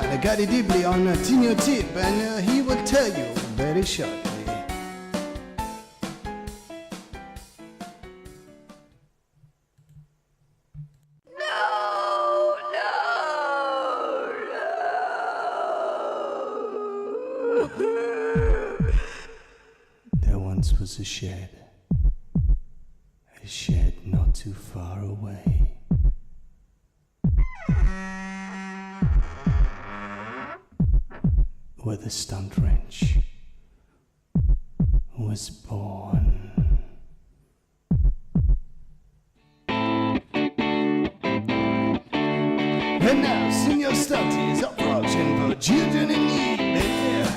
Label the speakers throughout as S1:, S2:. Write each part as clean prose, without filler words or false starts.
S1: man, I got it deeply on a tin tip, and he will tell you very shortly.
S2: There once was a shed not too far away. Where the stunt wrench was born.
S1: And now, senior stunties approaching for children in need. Yeah.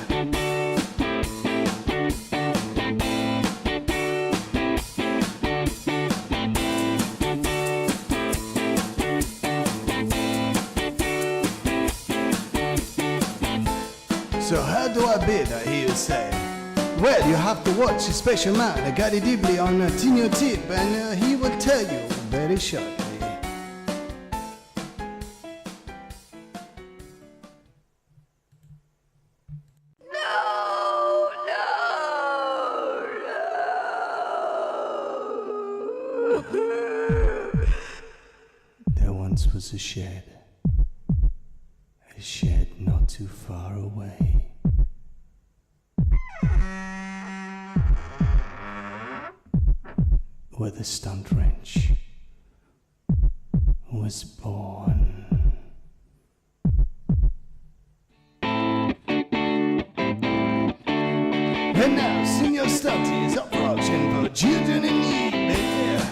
S1: So how do I bid, I hear you say? Well, you have to watch a special man, I got it deeply on a tin tip, and he will tell you very shortly.
S2: There once was a shed not too far away. Where the stunt wrench was born.
S1: And now, senior stunties approaching for children in need. Yeah.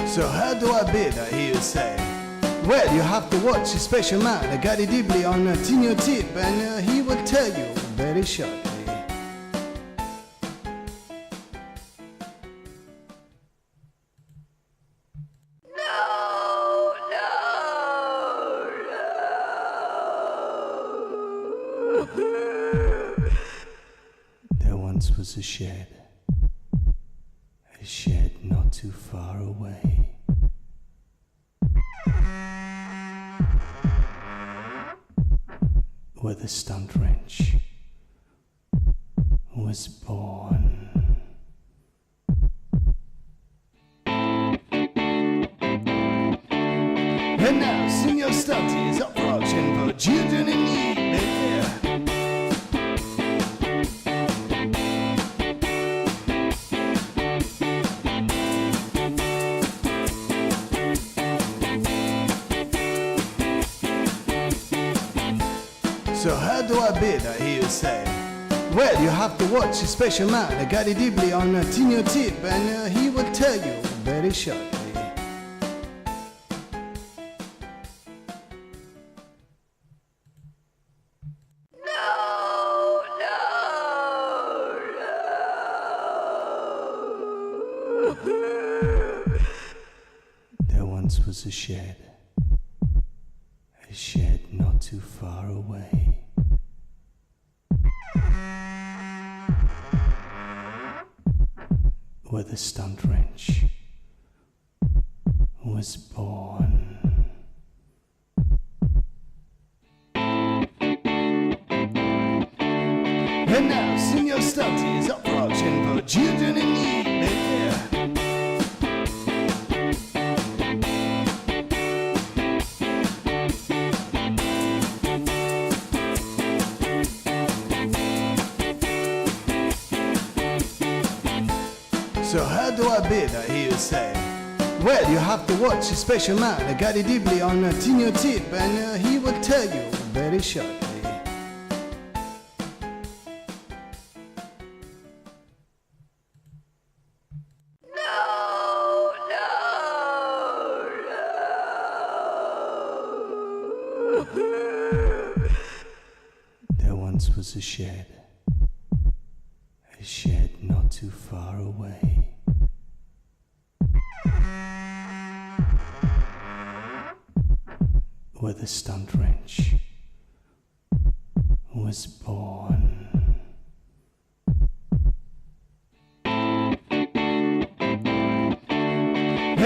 S1: So how do I bid, I hear you say? Well, you have to watch a special man, I got it deeply on a tin tip, and he will tell you very shortly.
S2: There once was a shed not too far away. Where the stunt wrench was born.
S1: And now, senior stunties approaching for children in need. Yeah. So how do I bid, I hear you say? Well, you have to watch a special man, I got it deeply on a tin tip, and he will tell you very shortly.
S2: There once was a shed not too far away. Where the stunt wrench was born.
S1: And now, senior stunties approaching for children in need. Yeah. So how do I bid, I hear you say? Well, you have to watch a special man, I got it deeply on a tin tip, and he will tell you very shortly.
S2: There once was a shed not too far away. Where the stunt wrench was born.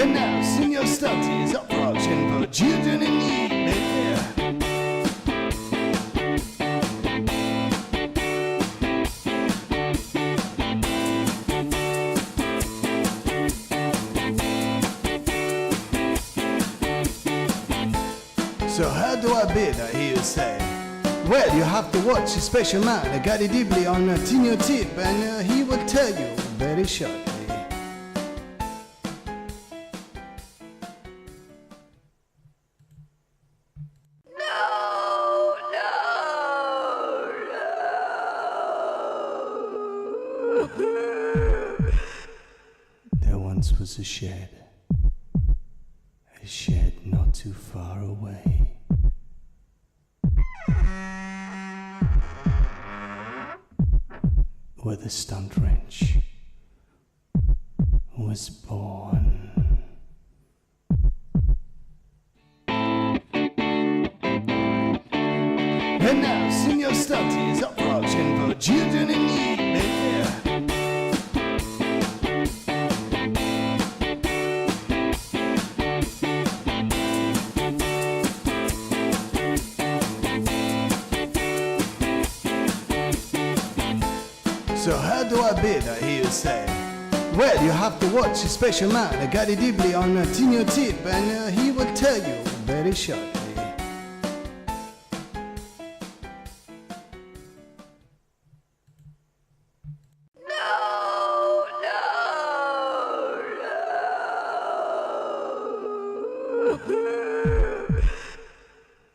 S1: And now senior studies approaching for children in need. So how do I bid, I hear you say? Well, you have to watch a special man, Gary Dibley on Tino Tip, and he will tell you very shortly.
S2: There once was a shed not too far away. Where the stunt wrench was born.
S1: And now senior studies approaching for children in need. So how do I bid, I hear you say? Well, you have to watch a special man, Gary Dibley on Tino Tip, and he will tell you very shortly.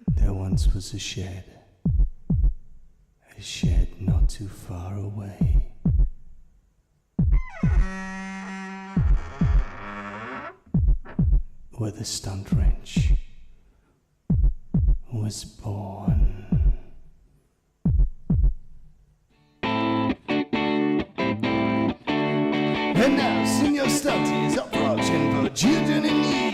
S2: There once was a shed not too far away. Where the stunt wrench was born.
S1: And now senior studies approaching for children in need.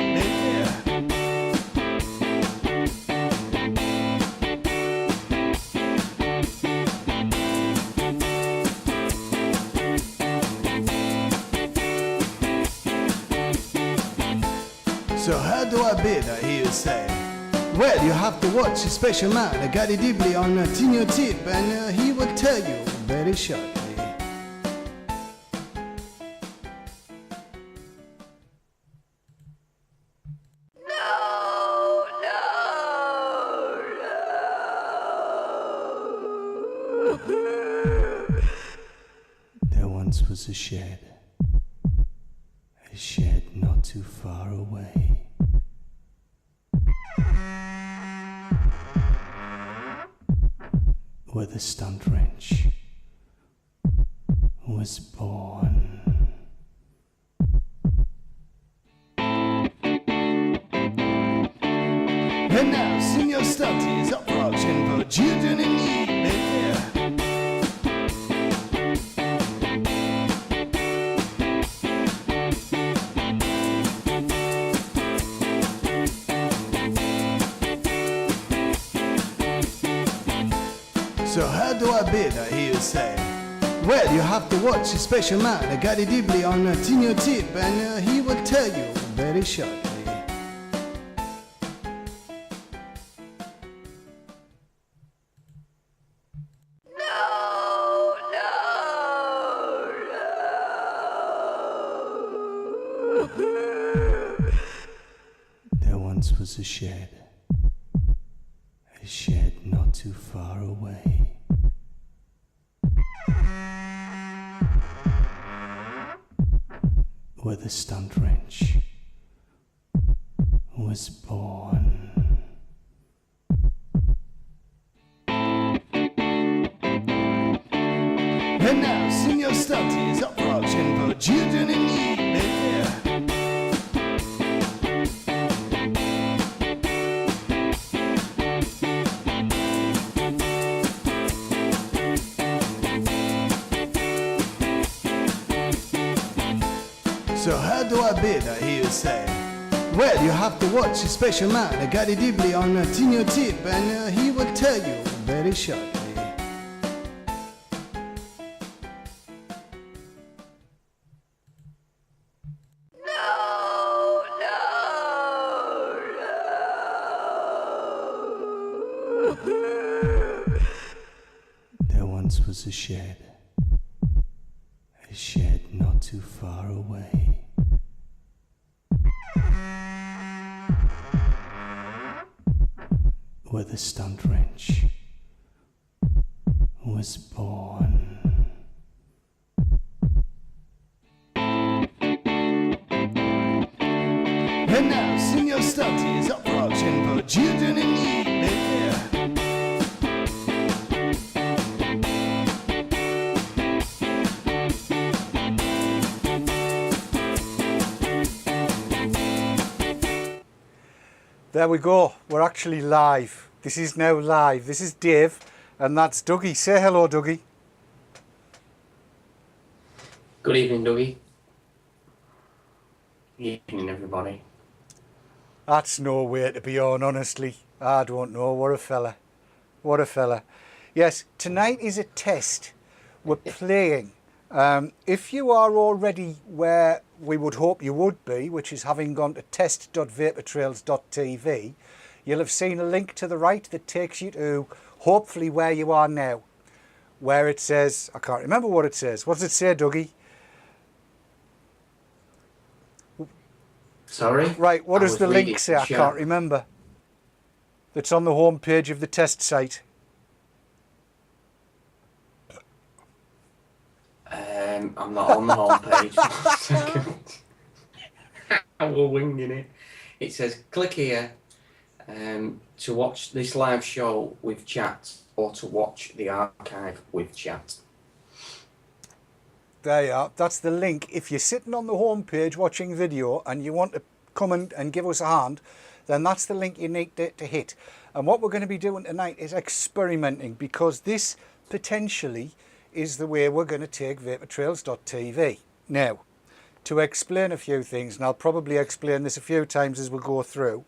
S1: So how do I bid, I hear you say? Well, you have to watch a special man, Gary Dibley on Tino Tip, and he will tell you very shortly.
S2: There once was a shed not too far away. Where the stunt wrench was born.
S1: And now senior studies approaching for children in need. So how do I bid, I hear you say? Well, you have to watch a special man, Gary Dibley on Tino Tip, and he will tell you very shortly.
S2: There once was a shed not too far away. Where the stunt wrench was born.
S1: And now senior studies approaching for children in need. So how do I bid, I hear you say? Well, you have to watch a special man, Gary Dibley on Tino Tip, and he will tell you very shortly.
S2: once was a shed not too far away. Where the stunt wrench was born.
S1: And now, Senior Stumpy is up for auction for children in need, baby.
S3: There we go, we're actually live. This is now live. This is Dave, and that's Dougie. Say hello, Dougie.
S4: Good evening, Dougie. Good evening, everybody.
S3: That's no way to be on, honestly. I don't know. What a fella. What a fella. Yes, tonight is a test. We're playing. If you are already where we would hope you would be, which is having gone to test.vaportrails.tv, you'll have seen a link to the right that takes you to hopefully where you are now, where it says, I can't remember what it says. What does it say, Dougie?
S4: Sorry?
S3: Right, what does the link
S4: reading
S3: say? I
S4: chat.
S3: can't remember. That's on the home page of the test site.
S4: I'm not on the home page. We're winging it. It says, click here to watch this live show with chat or to watch the archive with chat.
S3: There you are. That's the link. If you're sitting on the home page watching video and you want to come and give us a hand, then that's the link you need to hit. And what we're going to be doing tonight is experimenting, because this potentially is the way we're going to take vaportrails.tv. Now, to explain a few things, and I'll probably explain this a few times as we go through,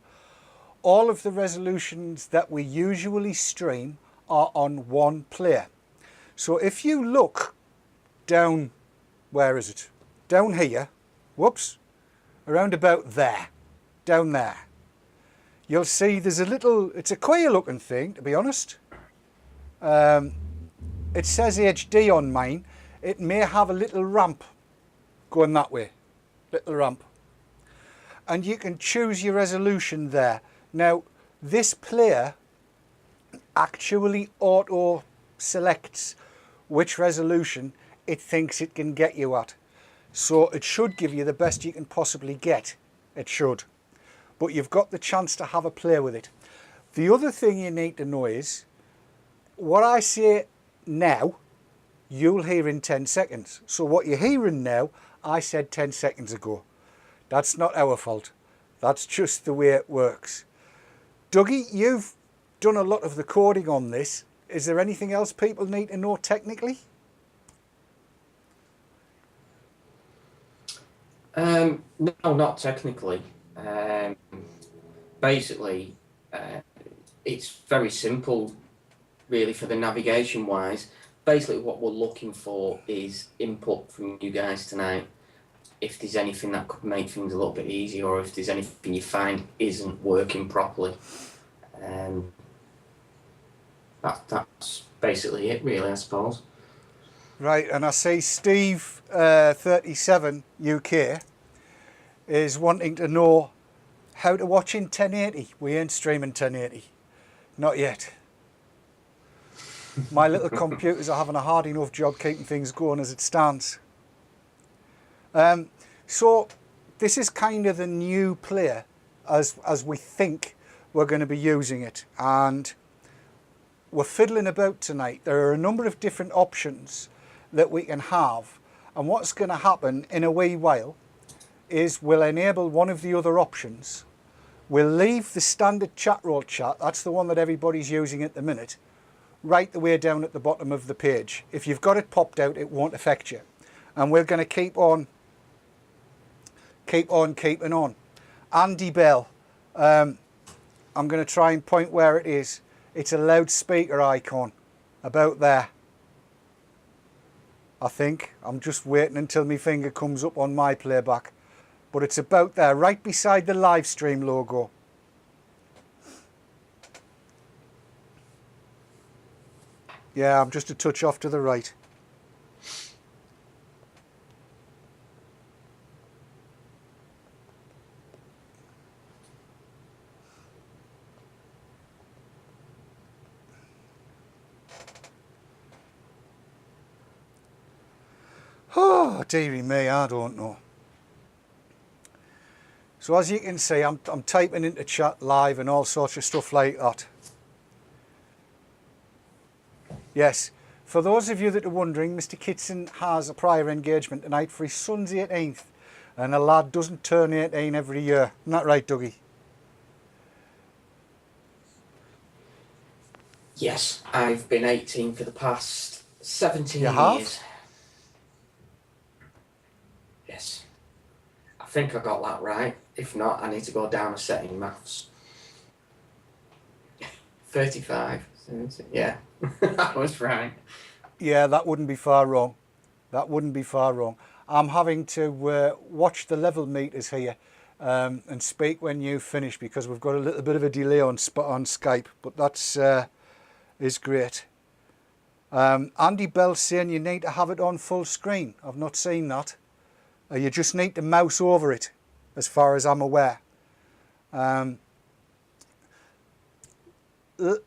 S3: all of the resolutions that we usually stream are on one player. So if you look down, where is it? Down here, whoops, around about there, down there, you'll see there's a little, it's a queer looking thing, to be honest. It says HD on mine. It may have a little ramp going that way, little ramp. And you can choose your resolution there. Now, this player actually auto selects which resolution it thinks it can get you at. So it should give you the best you can possibly get. It should. But you've got the chance to have a play with it. The other thing you need to know is, what I say now, you'll hear in 10 seconds. So what you're hearing now, I said 10 seconds ago. That's not our fault. That's just the way it works. Dougie, you've done a lot of the coding on this. Is there anything else people need to know technically?
S4: No, not technically. Basically, it's very simple, really, for the navigation wise. Basically, what we're looking for is input from you guys tonight. If there's anything that could make things a little bit easier, or if there's anything you find isn't working properly. That's basically it, really, I suppose.
S3: Right, and I see Steve 37 UK is wanting to know how to watch in 1080. We ain't streaming 1080. Not yet. My little computers are having a hard enough job keeping things going as it stands. So this is kind of the new player as we think we're going to be using it. And we're fiddling about tonight. There are a number of different options that we can have. And what's going to happen in a wee while is we'll enable one of the other options. We'll leave the standard chat roll chat, that's the one that everybody's using at the minute, right the way down at the bottom of the page. If you've got it popped out, it won't affect you. And we're going to keep on keeping on. Andy Bell, I'm going to try and point where it is. It's a loudspeaker icon, about there. I think. I'm just waiting until my finger comes up on my playback. But it's about there, right beside the Livestream logo. Yeah, I'm just a touch off to the right. Oh, dearie me, I don't know. So as you can see, I'm typing into chat live and all sorts of stuff like that. Yes, for those of you that are wondering, Mr. Kitson has a prior engagement tonight for his son's 18th, and a lad doesn't turn 18 every year. Isn't that right, Dougie?
S4: Yes, I've been 18 for the past 17
S3: You have?
S4: years. Yes. I think I got that right. If not, I need to go down a set in maths. 35. Yeah, I was right.
S3: Yeah, that wouldn't be far wrong. That wouldn't be far wrong. I'm having to watch the level meters here and speak when you finish because we've got a little bit of a delay on Skype, but that's is great. Andy Bell saying you need to have it on full screen. I've not seen that. You just need to mouse over it, as far as I'm aware. On the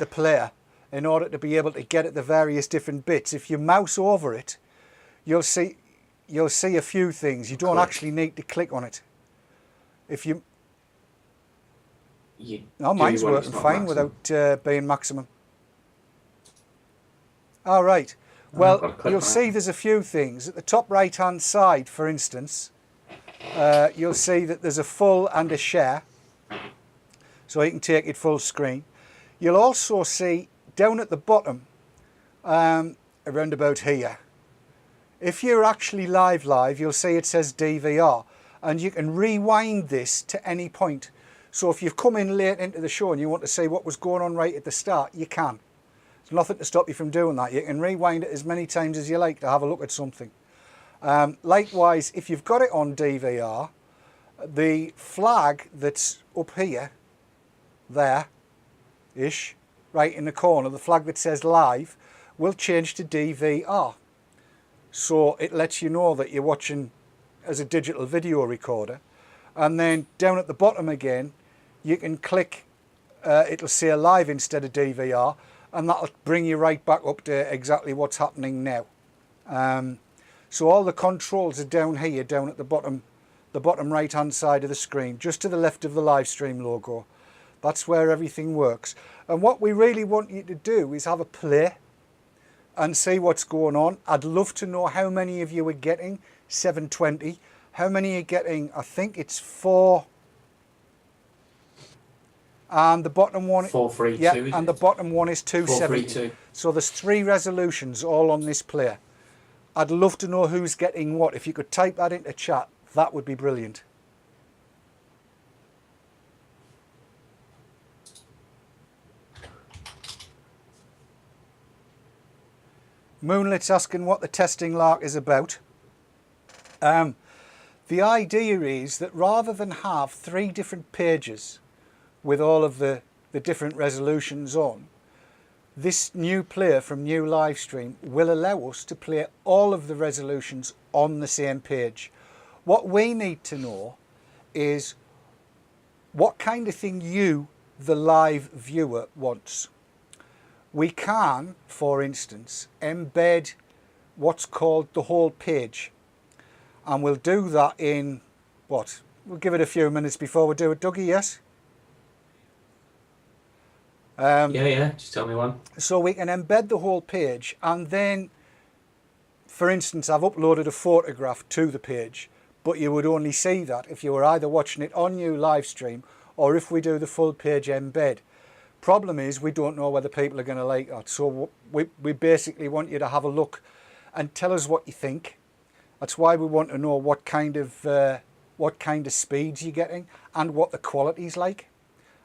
S3: player, in order to be able to get at the various different bits, if you mouse over it, you'll see a few things. You don't actually need to click on it. If you no, mine's working fine without being maximum. All right. Well, you'll see there's a few things. At the top right-hand side, for instance, you'll see that there's a full and a share. So you can take it full screen. You'll also see down at the bottom, around about here, if you're actually live, you'll see it says DVR. And you can rewind this to any point. So if you've come in late into the show and you want to see what was going on right at the start, you can. There's nothing to stop you from doing that. You can rewind it as many times as you like to have a look at something. Likewise, if you've got it on DVR, the flag that's up here, there-ish, right in the corner, the flag that says live, will change to DVR. So it lets you know that you're watching as a digital video recorder. And then down at the bottom again, you can click, it'll say live instead of DVR, and that'll bring you right back up to exactly what's happening now. So all the controls are down here, down at the bottom right hand side of the screen, just to the left of the Livestream logo. That's where everything works. And what we really want you to do is have a play and see what's going on. I'd love to know how many of you are getting 720. How many are getting, I think it's 4. And the bottom one,
S4: 432.
S3: Yeah, and the bottom one is 270.
S4: 432.
S3: So there's 3 resolutions all on this player. I'd love to know who's getting what. If you could type that into chat, that would be brilliant. Moonlit's asking what the testing lark is about. The idea is that rather than have 3 different pages with all of the different resolutions on, this new player from New Livestream will allow us to play all of the resolutions on the same page. What we need to know is what kind of thing you, the live viewer, wants. We can, for instance, embed what's called the whole page. And we'll do that in, what? We'll give it a few minutes before we do it. Dougie, yes?
S4: Yeah, just tell me one.
S3: So we can embed the whole page, and then, for instance, I've uploaded a photograph to the page, but you would only see that if you were either watching it on New Livestream or if we do the full page embed. Problem is, we don't know whether people are going to like that. So we basically want you to have a look and tell us what you think. That's why we want to know what kind of speeds you're getting and what the quality's like.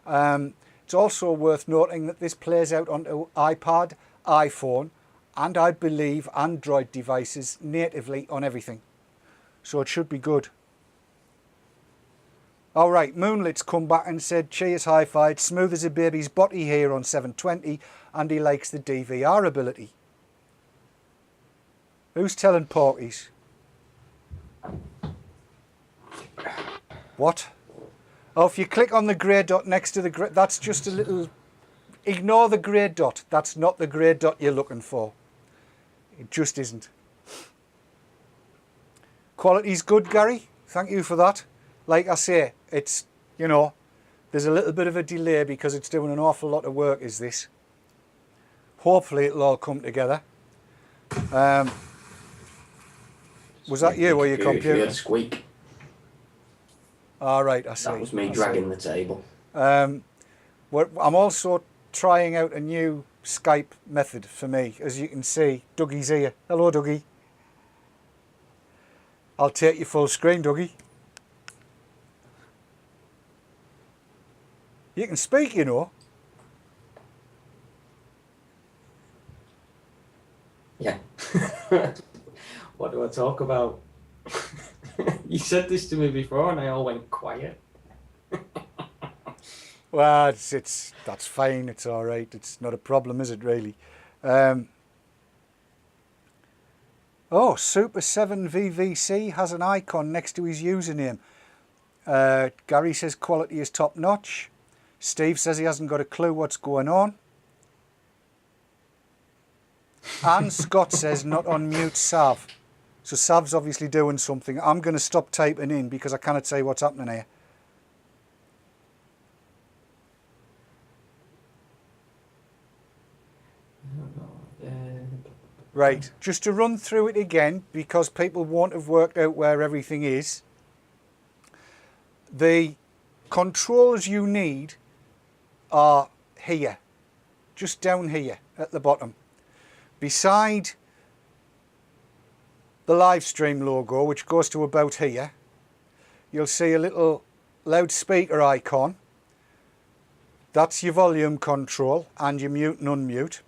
S3: It's also worth noting that this plays out onto iPad, iPhone, and I believe Android devices natively on everything. So it should be good. All right, Moonlit's come back and said, cheers, hi-fi, it's smooth as a baby's body here on 720, and he likes the DVR ability. Who's telling porkies? What? Oh, if you click on the grey dot next to the grey, that's just a little... Ignore the grey dot. That's not the grey dot you're looking for. It just isn't. Quality's good, Gary. Thank you for that. Like I say, it's, you know, there's a little bit of a delay because it's doing an awful lot of work, is this. Hopefully it'll all come together. Was that you or your computer?
S4: A squeak.
S3: All right, I see.
S4: That was me dragging the table.
S3: I'm also trying out a new Skype method for me. As you can see, Dougie's here. Hello, Dougie. I'll take you full screen, Dougie. You can speak, you know.
S4: Yeah. What do I talk about? You said this to me before and I all went quiet.
S3: Well, that's fine. It's all right. It's not a problem, is it, really? Oh, Super 7 VVC has an icon next to his username. Gary says quality is top notch. Steve says he hasn't got a clue what's going on. And Scott says not on mute Sav. So Sav's obviously doing something. I'm going to stop typing in because I cannot say what's happening here. Right, just to run through it again because people won't have worked out where everything is. The controls you need are here, just down here at the bottom. Beside the Livestream logo, which goes to about here, you'll see a little loudspeaker icon. That's your volume control and your mute and unmute.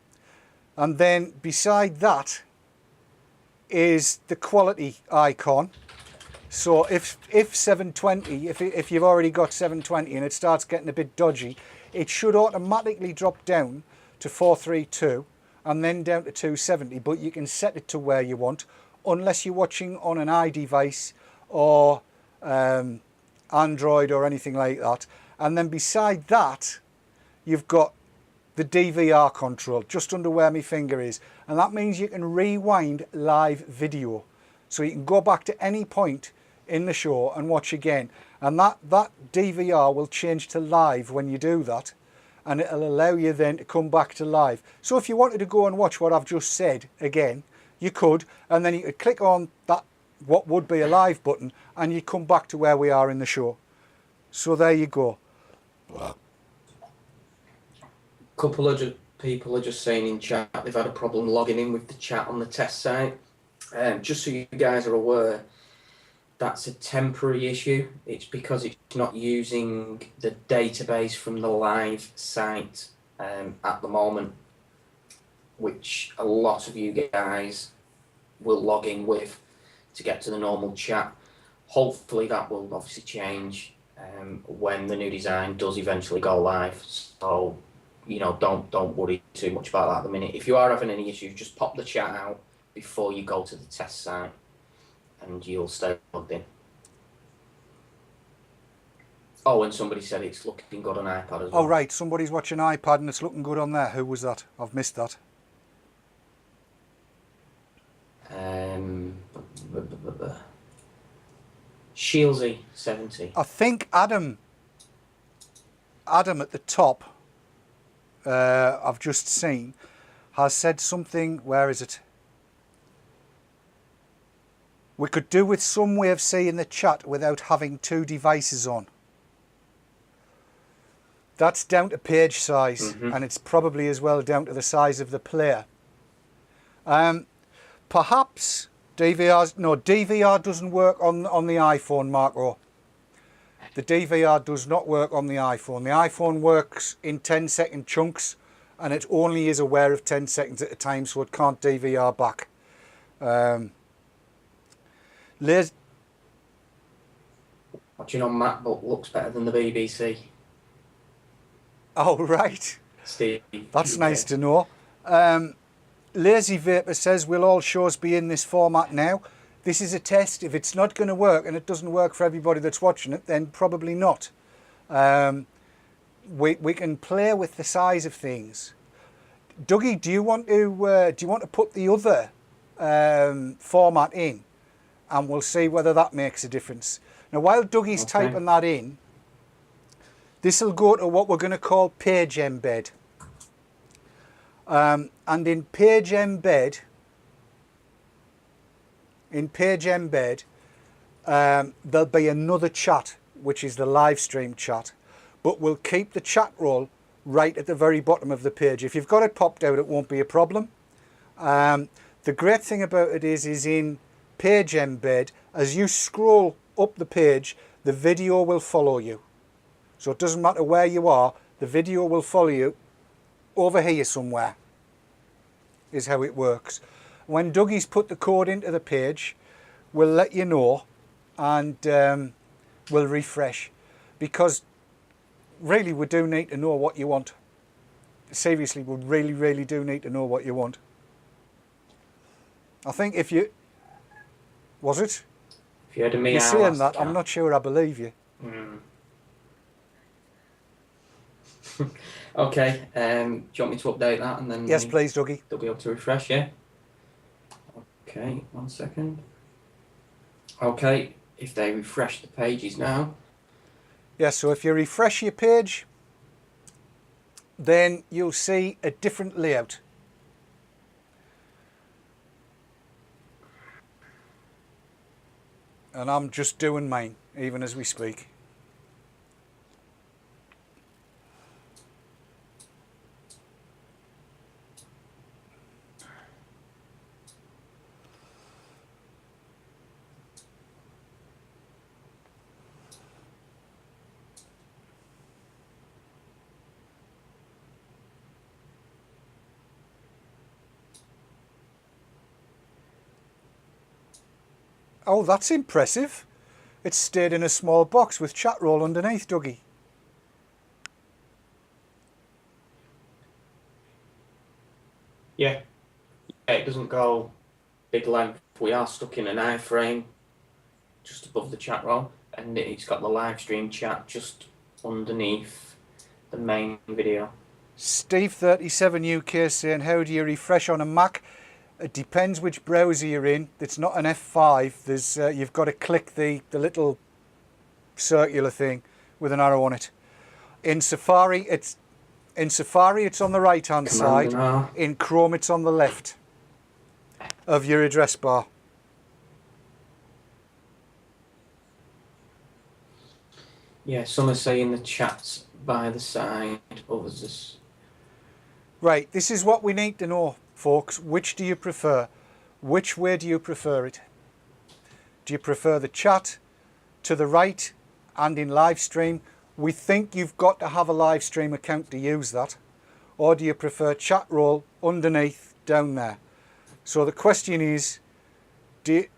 S3: And then beside that is the quality icon. So if 720, if you've already got 720 and it starts getting a bit dodgy, it should automatically drop down to 432 and then down to 270, but you can set it to where you want unless you're watching on an iDevice or Android or anything like that. And then beside that, you've got the DVR control just under where my finger is, and that means you can rewind live video, so you can go back to any point in the show and watch again, and that DVR will change to live when you do that, and it'll allow you then to come back to live. So if you wanted to go and watch what I've just said again, you could, and then you could click on that what would be a live button and you come back to where we are in the show. So there you go.
S4: Couple of people are just saying in chat they've had a problem logging in with the chat on the test site. Just so you guys are aware, that's a temporary issue. It's because it's not using the database from the live site at the moment, which a lot of you guys will log in with to get to the normal chat. Hopefully that will obviously change when the new design does eventually go live. So, you know, don't worry too much about that at the minute. If you are having any issues, just pop the chat out before you go to the test site and you'll stay logged in. Oh, and somebody said it's looking good on iPad as well.
S3: Oh, right. Somebody's watching iPad and it's looking good on there. Who was that? I've missed that.
S4: Shieldsy 70.
S3: I think Adam at the top, I've just seen, has said something. Where is it? We could do with some way of seeing the chat without having two devices on. That's down to page size, and it's probably as well down to the size of the player. Perhaps DVR doesn't work on the iPhone, Marco. The DVR does not work on the iPhone. The iPhone works in 10-second chunks, and it only is aware of 10 seconds at a time, so it can't DVR back.
S4: watching on MacBook looks better than the BBC.
S3: Oh, right.
S4: Steve.
S3: That's
S4: UK.
S3: nice to know. Lazy Vapor says, will all shows be in this format now? This is a test. If it's not going to work and it doesn't work for everybody that's watching it, then probably not. We can play with the size of things. Dougie, do you want to put the other format in, and we'll see whether that makes a difference. Now, while Dougie's typing that in, this will go to what we're going to call page embed. And in page embed, there'll be another chat, which is the live stream chat, but we'll keep the chat roll right at the very bottom of the page. If you've got it popped out, it won't be a problem. The great thing about it is in page embed, as you scroll up the page, the video will follow you. So it doesn't matter where you are, the video will follow you over here somewhere, is how it works. When Dougie's put the code into the page, we'll let you know, and we'll refresh, because really we do need to know what you want. Seriously, we really do need to know what you want. I think if you... Was it?
S4: If you had a me,
S3: You're saying that, I'm not sure I believe you.
S4: Okay, do you want me to update that and then...
S3: Yes, please, Dougie.
S4: They'll be able to refresh, yeah? Okay, 1 second. Okay, if they refresh the pages now.
S3: Yeah, so if you refresh your page, then you'll see a different layout. And I'm just doing mine, even as we speak. Oh, that's impressive. It stayed in a small box with chat roll underneath, Dougie.
S4: Yeah. Yeah, it doesn't go big length. We are stuck in an iframe just above the chat roll, and it's got the live stream chat just underneath the main video.
S3: Steve37 UK saying, how do you refresh on a Mac? It depends which browser you're in. It's not an F5. There's you've got to click the little circular thing with an arrow on it. In Safari it's on the right hand side. In Chrome it's on the left of your address bar.
S4: Yeah, some are saying the chat's by the side, others is...
S3: Right, this is what we need to know, folks. Which do you prefer? Which way do you prefer it? Do you prefer the chat to the right and in Livestream? We think you've got to have a Livestream account to use that. Or do you prefer chat roll underneath down there? So the question is, do you...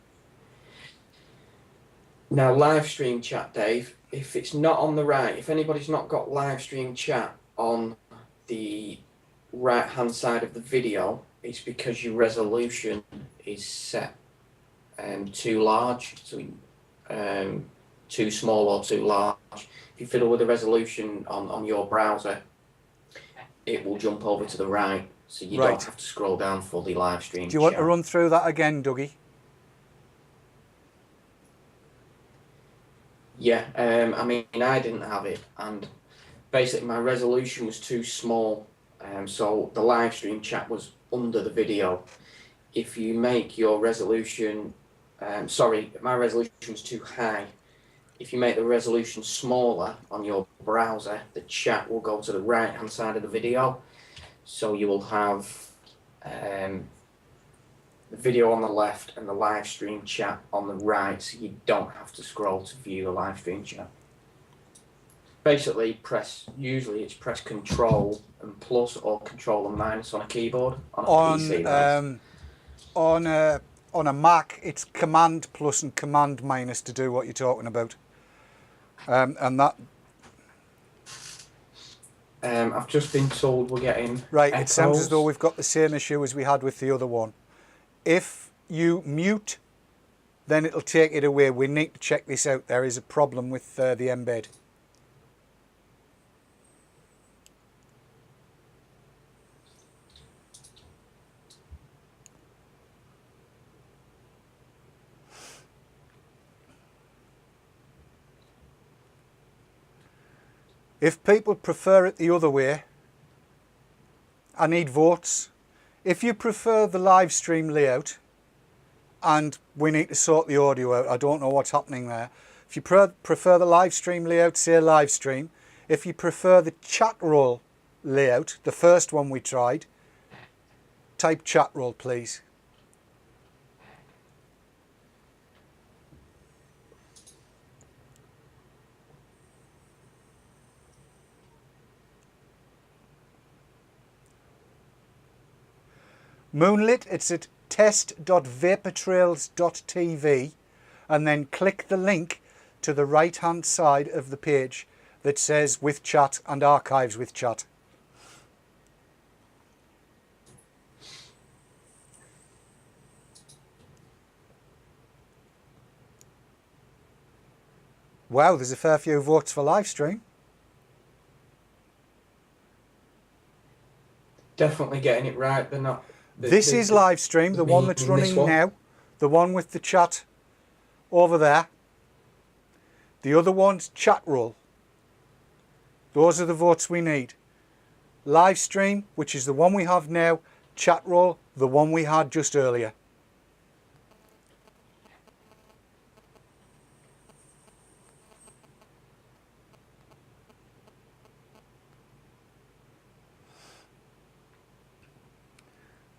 S4: Now, Livestream chat, Dave, if it's not on the right, if anybody's not got Livestream chat on the right hand side of the video, it's because your resolution is set too large, so too small or too large. If you fiddle with the resolution on your browser, it will jump over to the right, so you don't have to scroll down for the live stream.
S3: Do you want to run through that again, Dougie?
S4: Yeah, I mean, I didn't have it, and basically my resolution was too small, so the live stream chat was under the video. If you make your resolution, sorry, my resolution was too high. If you make the resolution smaller on your browser, the chat will go to the right hand side of the video, so you will have the video on the left and the live stream chat on the right, so you don't have to scroll to view the live stream chat. Basically, usually it's press Control and plus or Control and minus on a keyboard on a PC.
S3: On a Mac, it's Command plus and Command minus to do what you're talking about. And that,
S4: I've just been told we're getting
S3: right,
S4: echoes.
S3: it sounds as though we've got the same issue as we had with the other one. If you mute, then it'll take it away. We need to check this out. There is a problem with the embed. If people prefer it the other way, I need votes. If you prefer the live stream layout, and we need to sort the audio out, I don't know what's happening there. If you prefer the live stream layout, say live stream. If you prefer the chat roll layout, the first one we tried, type chat roll, please. Moonlit, it's at test.vaportrails.tv, and then click the link to the right hand side of the page that says with chat and archives with chat. Wow, there's a fair few votes for live stream.
S4: Definitely getting it right. They're not.
S3: This is live stream, the one that's running now, the one with the chat over there. The other one's chat roll. Those are the votes we need. Live stream, which is the one we have now, chat roll, the one we had just earlier.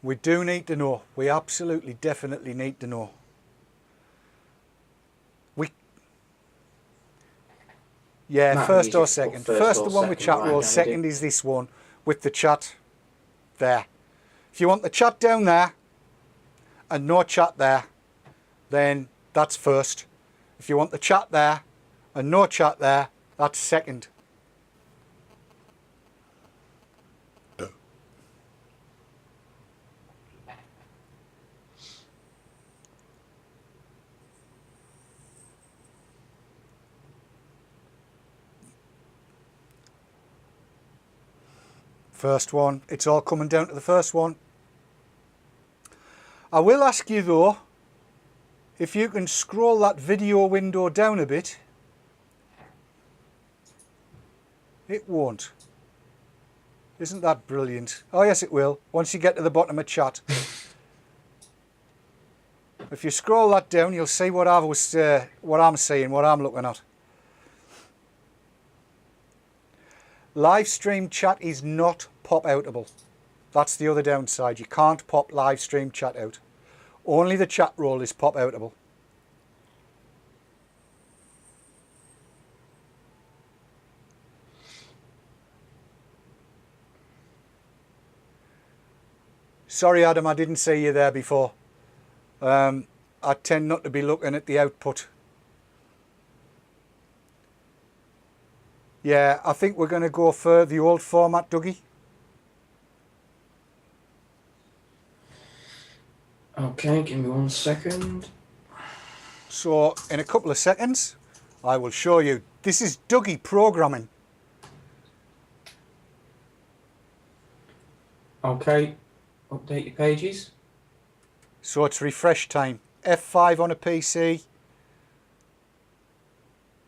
S3: We do need to know. We absolutely, definitely need to know. Yeah,
S4: Matt,
S3: first
S4: you
S3: or
S4: just put
S3: second.
S4: first
S3: First
S4: or
S3: the one with
S4: second,
S3: chat
S4: right,
S3: roll,
S4: Andy?
S3: second is this one with the chat there. If you want the chat down there and no chat there, then that's first. If you want the chat there and no chat there, that's second. First one, it's all coming down to the first one. I will ask you though, if you can scroll that video window down a bit. It won't. Isn't that brilliant? Oh yes, it will, once you get to the bottom of chat. If you scroll that down, you'll see what I'm seeing, what I'm looking at. Live stream chat is not pop-outable. That's the other downside. You can't pop live stream chat out. Only the chat roll is pop-outable. Sorry Adam, I didn't see you there before. I tend not to be looking at the output. Yeah, I think we're going to go for the old format, Dougie.
S4: Okay, give me 1 second.
S3: So, in a couple of seconds, I will show you. This is Dougie programming.
S4: Okay, update your pages.
S3: So it's refresh time. F5 on a PC.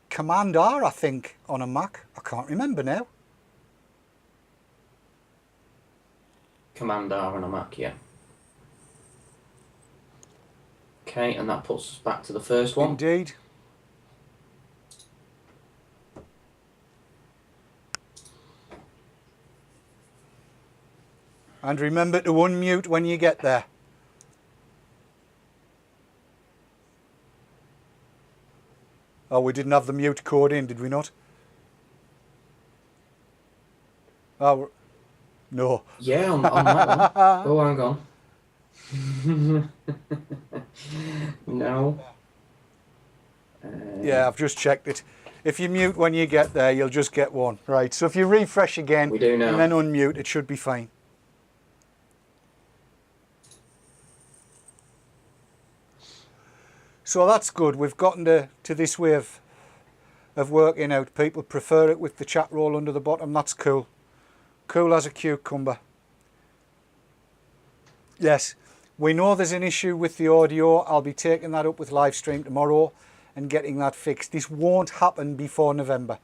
S3: Command R, I think, on a Mac. I can't remember now.
S4: Command R on a Mac, yeah. Okay, and that puts us back to the first one.
S3: Indeed. And remember to unmute when you get there. Oh, we didn't have the mute code in, did we not? Oh, no.
S4: Yeah, on that one. Oh, hang on. No.
S3: Yeah, I've just checked it. If you mute when you get there, you'll just get one. Right, so if you refresh again
S4: We do now.
S3: and then unmute, it should be fine. So that's good. We've gotten to this way of working out. People prefer it with the chat roll under the bottom. That's cool. Cool as a cucumber. Yes, we know there's an issue with the audio. I'll be taking that up with Livestream tomorrow and getting that fixed. This won't happen before November.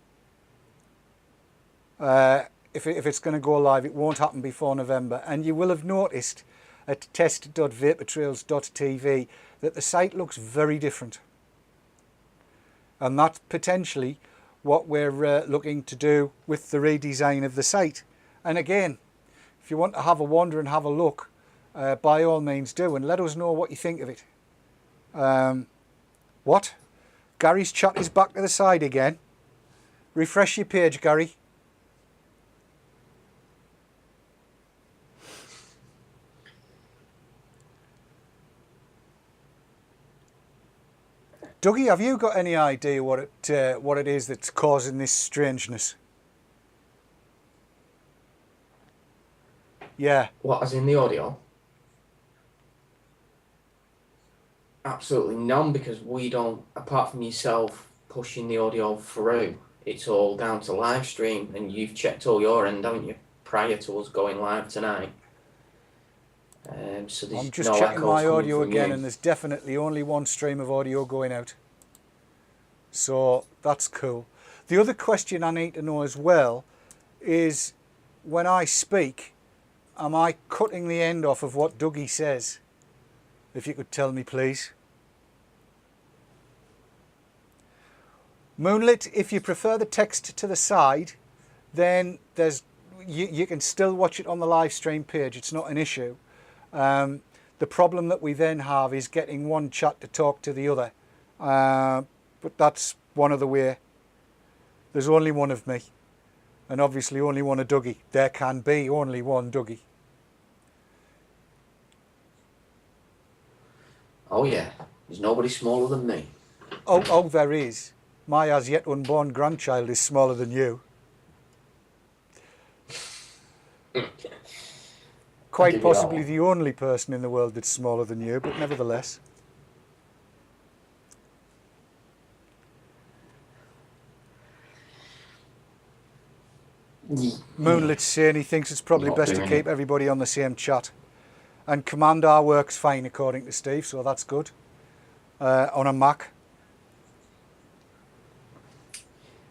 S3: If it's going to go live, it won't happen before November. And you will have noticed at test.vaportrails.tv that the site looks very different. And that's potentially what we're looking to do with the redesign of the site. And again, if you want to have a wander and have a look, by all means do, and let us know what you think of it. What? Gary's chat is back to the side again. Refresh your page, Gary. Dougie, have you got any idea what it is that's causing this strangeness? Yeah.
S4: What, as in the audio? Absolutely none, because we don't, apart from yourself pushing the audio through, it's all down to Livestream, and you've checked all your end, haven't you, prior to us going live tonight? So
S3: I'm just
S4: no
S3: checking my
S4: echoes
S3: audio
S4: coming from
S3: again,
S4: you.
S3: and there's definitely only one stream of audio going out. So that's cool. The other question I need to know as well is, when I speak, am I cutting the end off of what Dougie says? If you could tell me, please. Moonlit, if you prefer the text to the side, then you can still watch it on the live stream page. It's not an issue. The problem that we then have is getting one chat to talk to the other. But that's one of the way. There's only one of me. And obviously only one of Dougie. There can be only one Dougie.
S4: Oh yeah, there's nobody smaller than me.
S3: Oh, there is. My as yet unborn grandchild is smaller than you. Quite possibly the only person in the world that's smaller than you, but nevertheless. Moonlit's saying he thinks it's probably
S4: Not
S3: best to
S4: doing
S3: keep
S4: it.
S3: everybody on the same chat. And Command R works fine according to Steve, so that's good. On a Mac.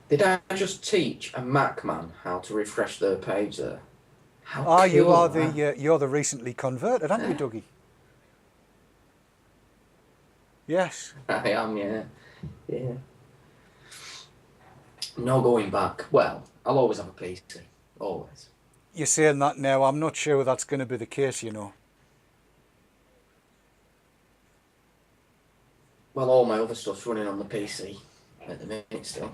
S4: Did I just teach a Mac man how to refresh their page there? How
S3: Ah, you
S4: cool,
S3: are
S4: man.
S3: you're the recently converted, aren't you, Dougie? Yes.
S4: I am, yeah. Yeah. No going back. Well, I'll always have a PC. Always.
S3: You're saying that now. I'm not sure that's going to be the case, you know.
S4: Well, all my other stuff's running on the PC at the minute still.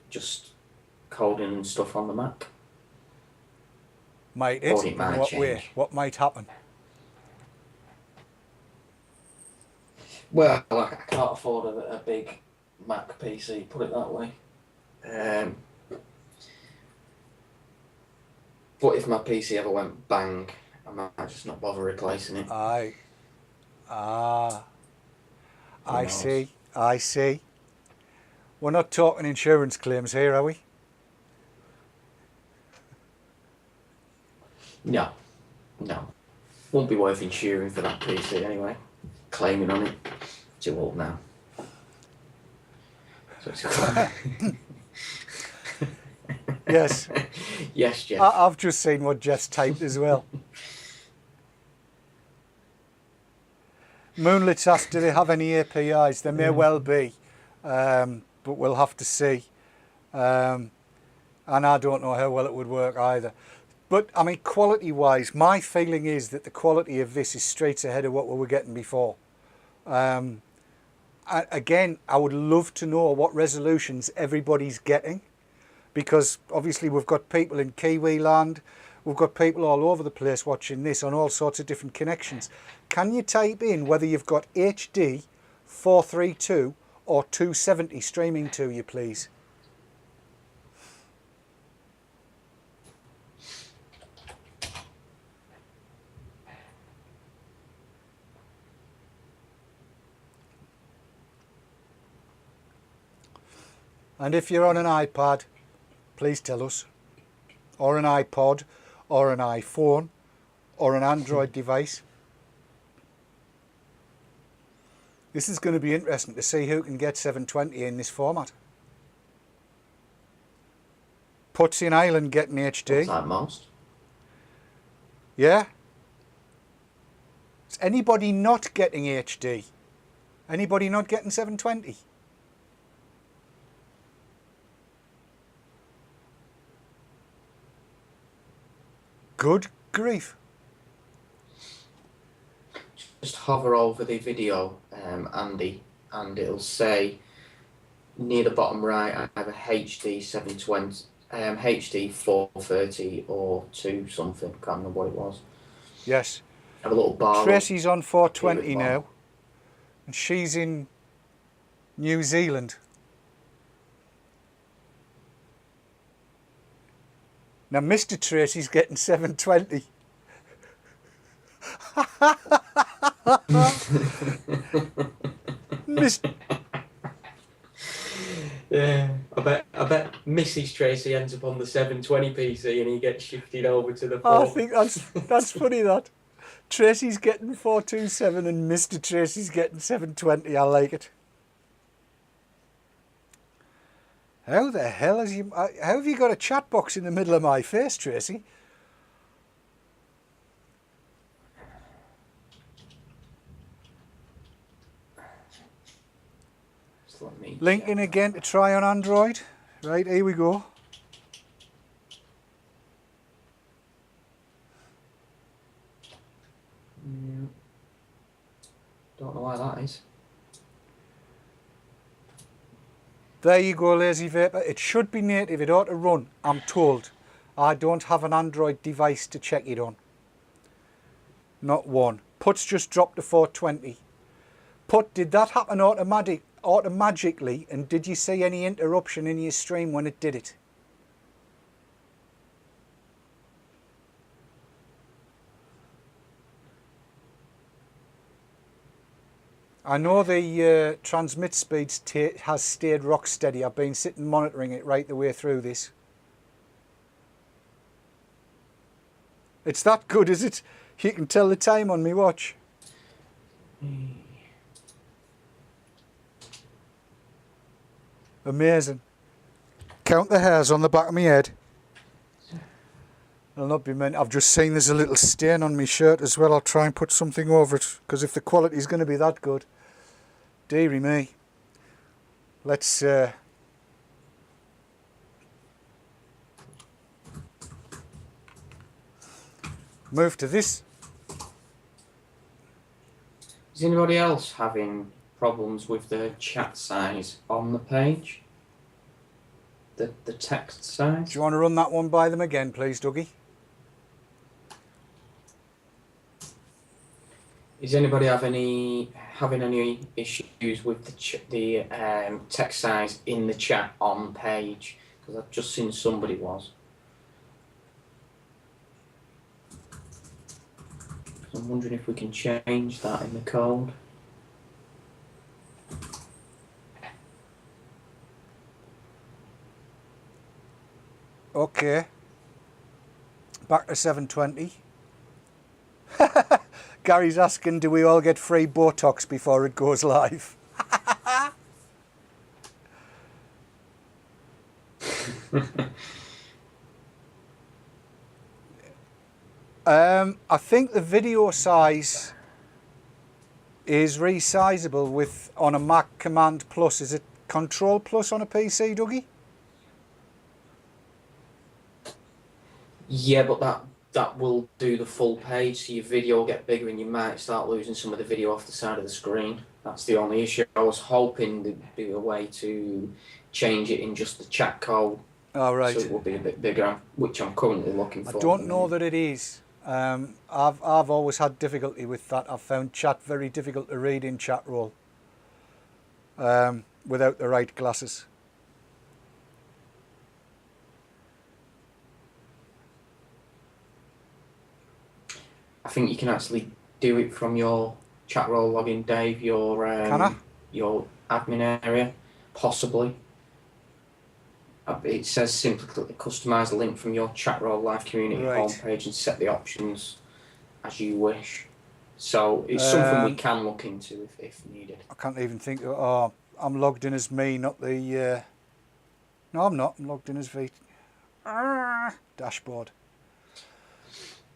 S4: Just coding and stuff on the Mac.
S3: Might it?
S4: Or it
S3: In
S4: might
S3: what
S4: change.
S3: way? What might happen?
S4: Well, I can't afford a big Mac PC, put it that way. But if my PC ever went bang, I might just not bother replacing it.
S3: Aye. Ah. I
S4: knows?
S3: see. I see. We're not talking insurance claims here, are we?
S4: No. No. Won't be worth insuring for that PC anyway. Claiming on it. Too old now. So it's
S3: Yes.
S4: Yes, Jeff.
S3: I've just seen what Jeff's typed as well. Moonlit's asked, do they have any APIs? There may well be, but we'll have to see. And I don't know how well it would work either. But, I mean, quality-wise, my feeling is that the quality of this is straight ahead of what we were getting before. Again, I would love to know what resolutions everybody's getting, because obviously we've got people in Kiwi land, we've got people all over the place watching this on all sorts of different connections. Can you type in whether you've got HD, 432 or 270 streaming to you, please? And if you're on an iPad, please tell us, or an iPod, or an iPhone, or an Android device. This is going to be interesting to see who can get 720 in this format. Puts in Ireland getting HD.
S4: Looks like most.
S3: Yeah. Is anybody not getting HD? Anybody not getting 720? Good grief.
S4: Just hover over the video, Andy, and it'll say near the bottom right either HD 720, HD 430 or 2 something, can't remember what it was.
S3: Yes.
S4: Have a little bar.
S3: Tracy's on 420
S4: Here it
S3: now, and she's in New Zealand. Now Mr. Tracy's getting 720.
S4: Yeah, I bet Mrs. Tracy ends up on the 720 PC and he gets shifted over to the 4.
S3: I think that's funny that. Tracy's getting 427 and Mr. Tracy's getting 720. I like it. How the hell how have you got a chat box in the middle of my face, Tracy?
S4: Just let me
S3: Linking again to try on Android. Right, here we go.
S4: Yeah. Don't know why that is.
S3: There you go, Lazy Vapor. It should be native. It ought to run, I'm told. I don't have an Android device to check it on. Not one. Put's just dropped to 420. Put, did that happen automatically, and did you see any interruption in your stream when it did it? I know the transmit speed has stayed rock steady. I've been sitting monitoring it right the way through this. It's that good, is it? You can tell the time on me watch. Amazing. Count the hairs on the back of my head. I'll not be meant. I've just seen there's a little stain on my shirt as well. I'll try and put something over it, because if the quality is going to be that good, dearie me. Let's move to this.
S4: Is anybody else having problems with the chat size on the page? The text size?
S3: Do you want to run that one by them again, please, Dougie?
S4: Is anybody having any issues with the text size in the chat on page? Because I've just seen somebody was. I'm wondering if we can change that in the code.
S3: Okay. Back to 720. Gary's asking, do we all get free Botox before it goes live? I think the video size is resizable with on a Mac Command Plus. Is it Control Plus on a PC, Dougie?
S4: Yeah, but that will do the full page, so your video will get bigger and you might start losing some of the video off the side of the screen. That's the only issue. I was hoping there'd be a way to change it in just the chat code.
S3: Oh, right.
S4: So it will be a bit bigger, which I'm currently looking for.
S3: I don't know that it is. I've always had difficulty with that. I've found chat very difficult to read in chat roll. without the right glasses.
S4: I think you can actually do it from your chat role login, Dave. Your
S3: Can I?
S4: your admin area, possibly. It says simply customize the link from your chat role live community homepage and set the options as you wish. So it's something we can look into if needed.
S3: I can't even think of, oh, I'm logged in as me, not the, no I'm not, I'm logged in as V. Dashboard.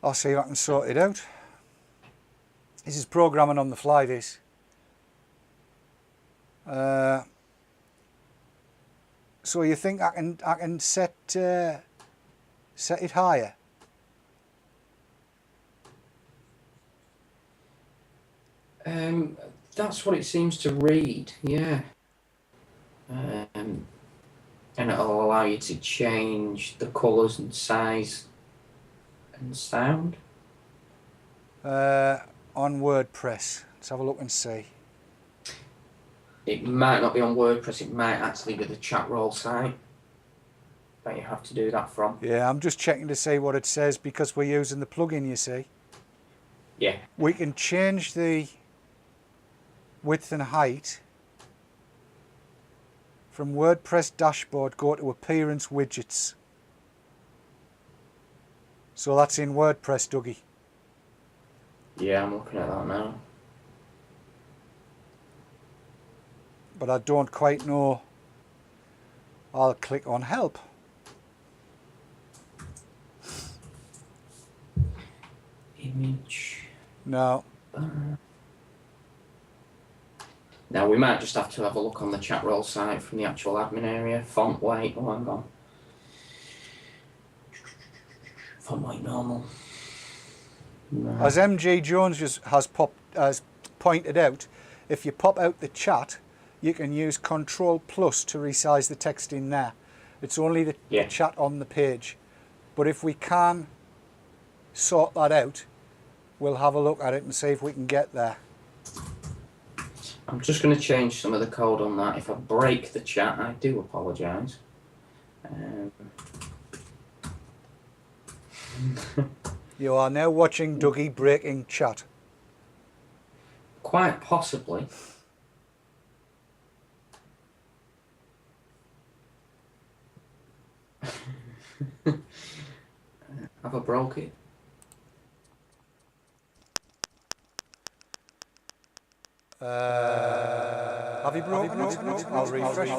S3: I'll see if I can sort it out. This is programming on the fly, this. So you think I can set it higher?
S4: That's what it seems to read, yeah. And it'll allow you to change the colours and size and sound.
S3: On WordPress, let's have a look and see.
S4: It might not be on WordPress, it might actually be the chat role site that you have to do that from.
S3: Yeah, I'm just checking to see what it says because we're using the plugin, you see.
S4: Yeah.
S3: We can change the width and height from WordPress dashboard, go to appearance widgets. So that's in WordPress, Dougie.
S4: Yeah, I'm looking at that now.
S3: But I don't quite know. I'll click on help.
S4: Image.
S3: No.
S4: Now we might just have to have a look on the chat role site from the actual admin area. Font weight, oh hang on. Font weight normal. No.
S3: As MG Jones has pointed out, if you pop out the chat, you can use Control Plus to resize the text in there. It's only the chat on the page. But if we can sort that out, we'll have a look at it and see if we can get there.
S4: I'm just going to change some of the code on that. If I break the chat, I do apologise.
S3: You are now watching Dougie breaking chat.
S4: Quite possibly. Have I broke it?
S3: Have you broken it? I'll refresh.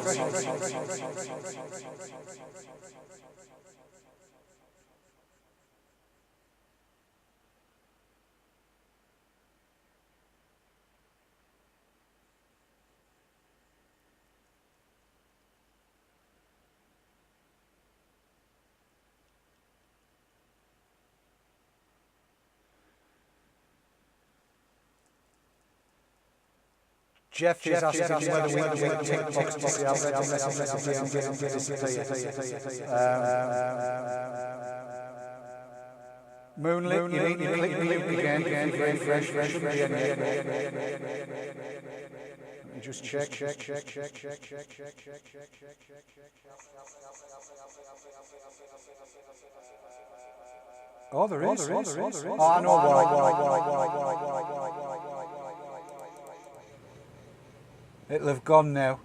S3: Jeff is asking whether we can take TikToks to see how Moonlit, you need to click the link again, refresh, let me just check. Oh, there is. Oh, I know why. It'll have gone now.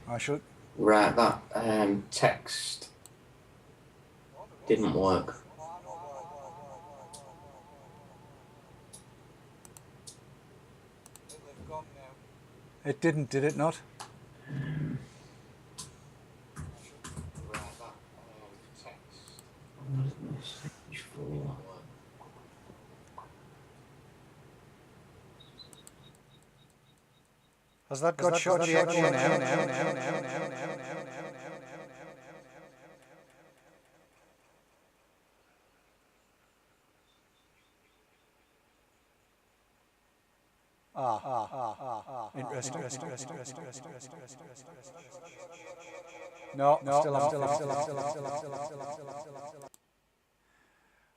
S3: I should.
S4: Right, that text didn't work.
S3: It didn't, did it not? Has that got shot yet? Interesting. No, still on.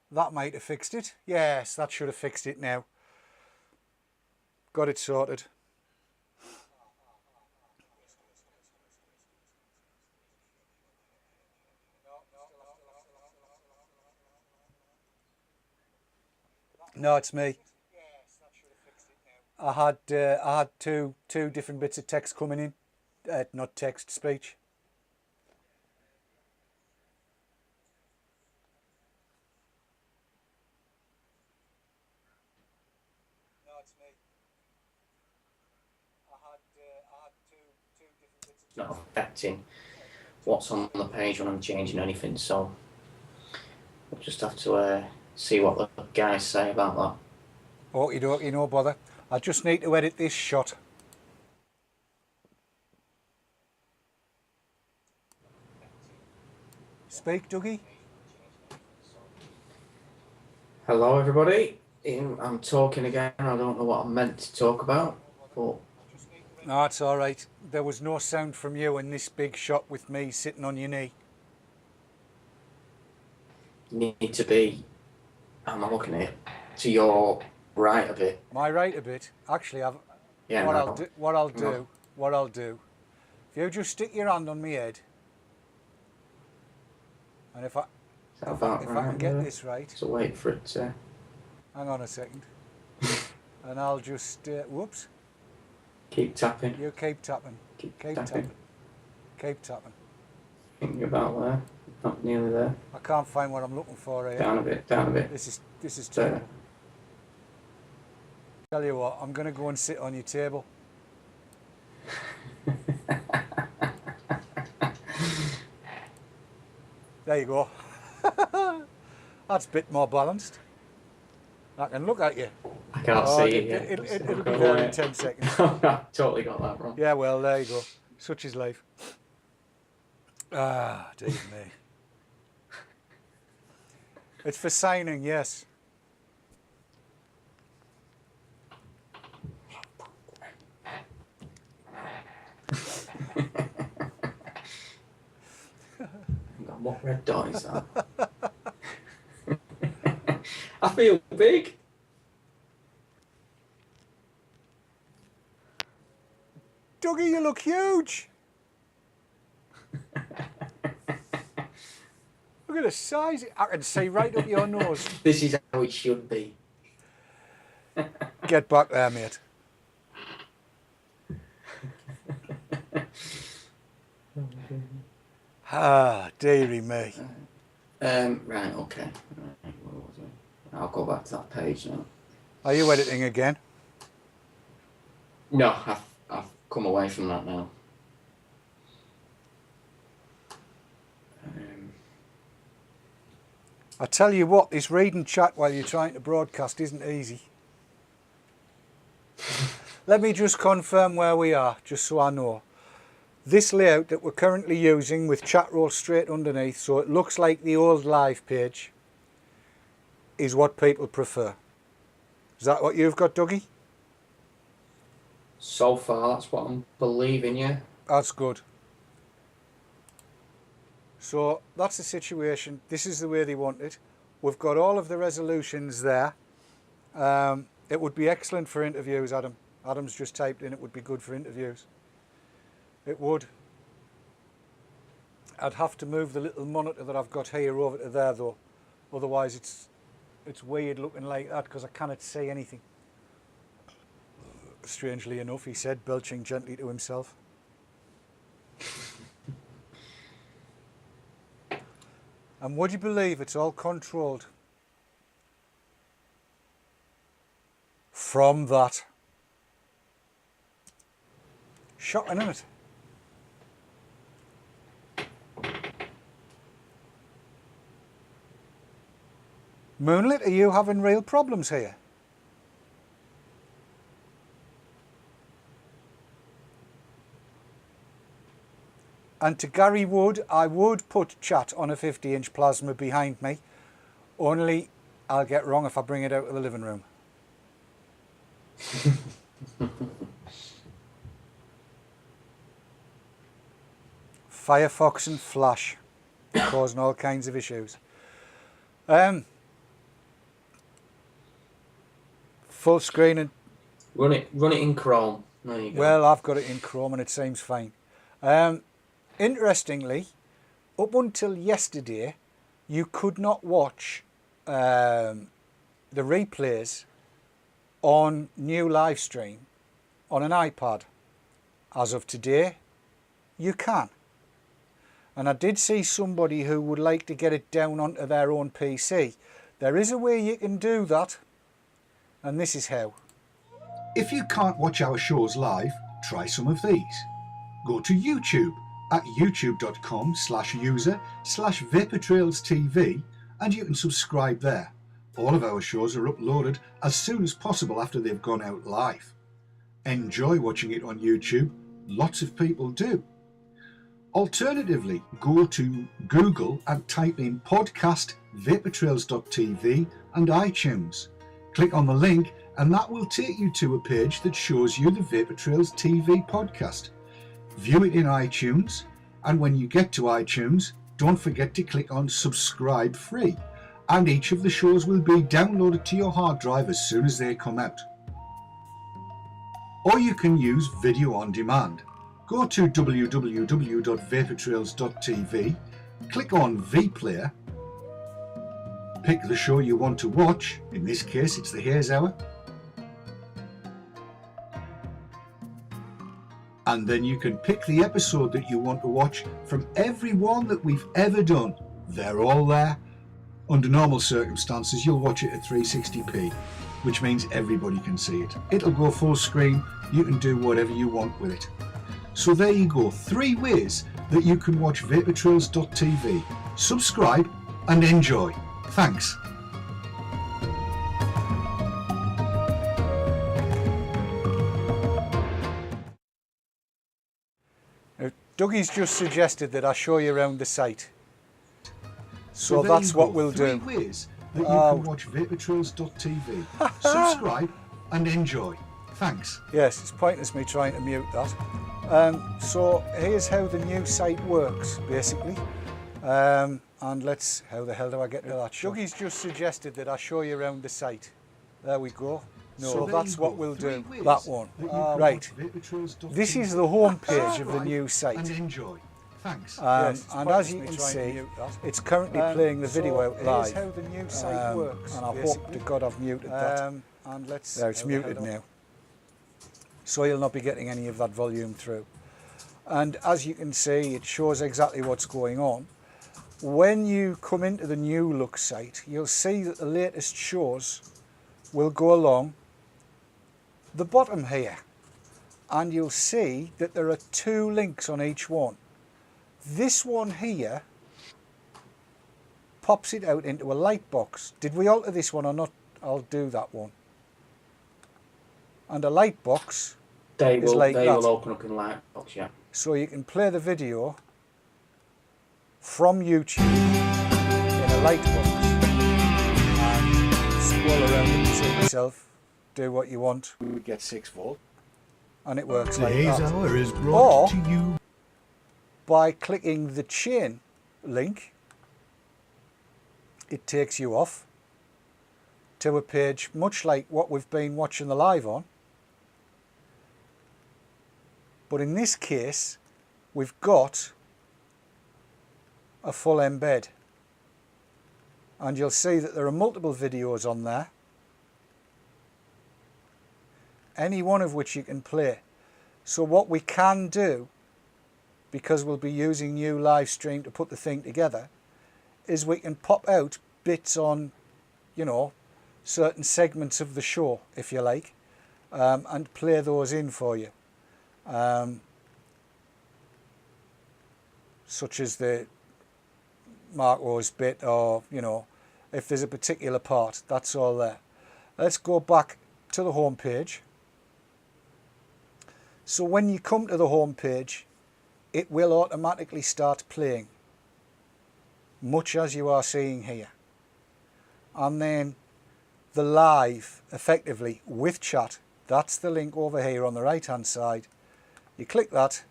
S3: That might have fixed it. Yes, that should have fixed it now. Got it sorted. No, it's me. I had two different bits of text coming in, not text, speech. No, it's me. I had two different bits of
S4: Not affecting what's on the page when I'm changing anything, so we'll just have to see what the guys say about that.
S3: Okie dokie, no bother. I just need to edit this shot. Speak, Dougie.
S4: Hello everybody, I'm talking again. I don't know what I'm meant to talk about, but
S3: No, it's all right. There was no sound from you in this big shot with me sitting on your knee.
S4: you need to be, I'm looking at it, to your right a bit.
S3: Am I right a bit? Actually,
S4: Yeah,
S3: what
S4: no.
S3: I'll do. If you just stick your hand on my head, and if I can get this right,
S4: So wait for it to...
S3: hang on a second, and I'll just whoops.
S4: Keep tapping.
S3: You keep tapping.
S4: Keep
S3: Keep
S4: tapping.
S3: tapping. Keep tapping.
S4: I think you're about there. Not nearly there.
S3: I can't find what I'm looking for here.
S4: Down a bit, down a bit.
S3: This is
S4: There.
S3: terrible. Tell you what, I'm gonna go and sit on your table. There you go. That's a bit more balanced. I can look at you.
S4: I can't see it yet.
S3: It'll be there in 10 seconds.
S4: I totally got that wrong.
S3: Yeah, well, there you go. Such is life. Ah, dear me. It's for signing, yes.
S4: What red dot is that? I feel big.
S3: Dougie, you look huge. Look at the size. I can see right up your nose.
S4: This is how it should be.
S3: Get back there, mate. Ah, dearie me.
S4: Right, okay. Right, where was I? I'll go back to that page now.
S3: Are you editing again?
S4: No, I've come away from that now.
S3: I tell you what, this reading chat while you're trying to broadcast isn't easy. Let me just confirm where we are, just so I know. This layout that we're currently using with chat roll straight underneath, so it looks like the old live page, is what people prefer. Is that what you've got, Dougie?
S4: So far, that's what I'm believing, yeah.
S3: That's good. So that's the situation. This is the way they want it. We've got all of the resolutions there. It would be excellent for interviews, Adam. Adam's just typed in it would be good for interviews. It would. I'd have to move the little monitor that I've got here over to there though. Otherwise it's weird looking like that because I cannot see anything. Strangely enough, he said, belching gently to himself. And would you believe it's all controlled from that? Shocking, isn't it? Moonlit, are you having real problems here? And to Gary Wood, I would put chat on a 50-inch plasma behind me, only I'll get wrong if I bring it out of the living room. Firefox and Flash causing all kinds of issues. Full screen and
S4: Run it in Chrome. There you go.
S3: Well, I've got it in Chrome and it seems fine. Interestingly, up until yesterday, you could not watch the replays on new Livestream on an iPad. As of today, you can. And I did see somebody who would like to get it down onto their own PC. There is a way you can do that, and this is how.
S5: If you can't watch our shows live, try some of these. Go to YouTube at youtube.com/user/vaportrailstv and you can subscribe there. All of our shows are uploaded as soon as possible after they've gone out live. Enjoy watching it on YouTube. Lots of people do. Alternatively, go to Google and type in podcast vaportrails.tv and iTunes. Click on the link and that will take you to a page that shows you the Vapor Trails TV podcast. View it in iTunes, and when you get to iTunes, don't forget to click on subscribe free, and each of the shows will be downloaded to your hard drive as soon as they come out. Or you can use video on demand. Go to www.vaportrails.tv, click on vPlayer, pick the show you want to watch, in this case it's the Haze Hour, and then you can pick the episode that you want to watch from every one that we've ever done. They're all there. Under normal circumstances, you'll watch it at 360p, which means everybody can see it. It'll go full screen. You can do whatever you want with it. So there you go, 3 ways that you can watch vaportrails.tv. Subscribe and enjoy. Thanks.
S3: Dougie's just suggested that I show you around the site. So
S5: there
S3: that's
S5: you
S3: what
S5: go,
S3: we'll
S5: 3
S3: do.
S5: ways that you can watch vaportrails.tv. Subscribe and enjoy. Thanks.
S3: Yes, it's pointless me trying to mute that. So here's how the new site works, basically. And let's, how the hell do I get to that shot? Dougie's just suggested that I show you around the site. There we go. No,
S5: So there
S3: that's
S5: you
S3: what
S5: go,
S3: we'll
S5: 3
S3: do.
S5: ways
S3: That one.
S5: that you can
S3: Right.
S5: watch vaportrails.tv.
S3: This is the home page of the
S5: Subscribe
S3: new
S5: and
S3: site.
S5: enjoy. Thanks.
S3: Yes, and as you can see, it's currently playing the video out live.
S4: Here's how the new site works.
S3: And I hope to God I've muted that.
S4: And let's.
S3: There, it's muted now. So you'll not be getting any of that volume through. And as you can see, it shows exactly what's going on. When you come into the new look site, you'll see that the latest shows will go along the bottom here. And you'll see that there are 2 links on each one. This one here pops it out into a light box. Did we alter this one or not? I'll do that one. And a light box is like that.
S4: They will open up in Lightbox, yeah.
S3: So you can play the video from YouTube in a light box and scroll around and see yourself, do what you want. We get 6 volt and it works like
S5: Today's
S3: that.
S5: hour is brought
S3: Or
S5: to you
S3: by clicking the chain link, it takes you off to a page much like what we've been watching the live on. But in this case, we've got a full embed. And you'll see that there are multiple videos on there, any one of which you can play. So what we can do, because we'll be using new Livestream to put the thing together, is we can pop out bits on, you know, certain segments of the show, if you like, and play those in for you. Such as the Marco's bit, or, you know, if there's a particular part, that's all there. Let's go back to the home page. So when you come to the home page, it will automatically start playing, much as you are seeing here. And then the live, effectively, with chat, that's the link over here on the right hand side. You click that,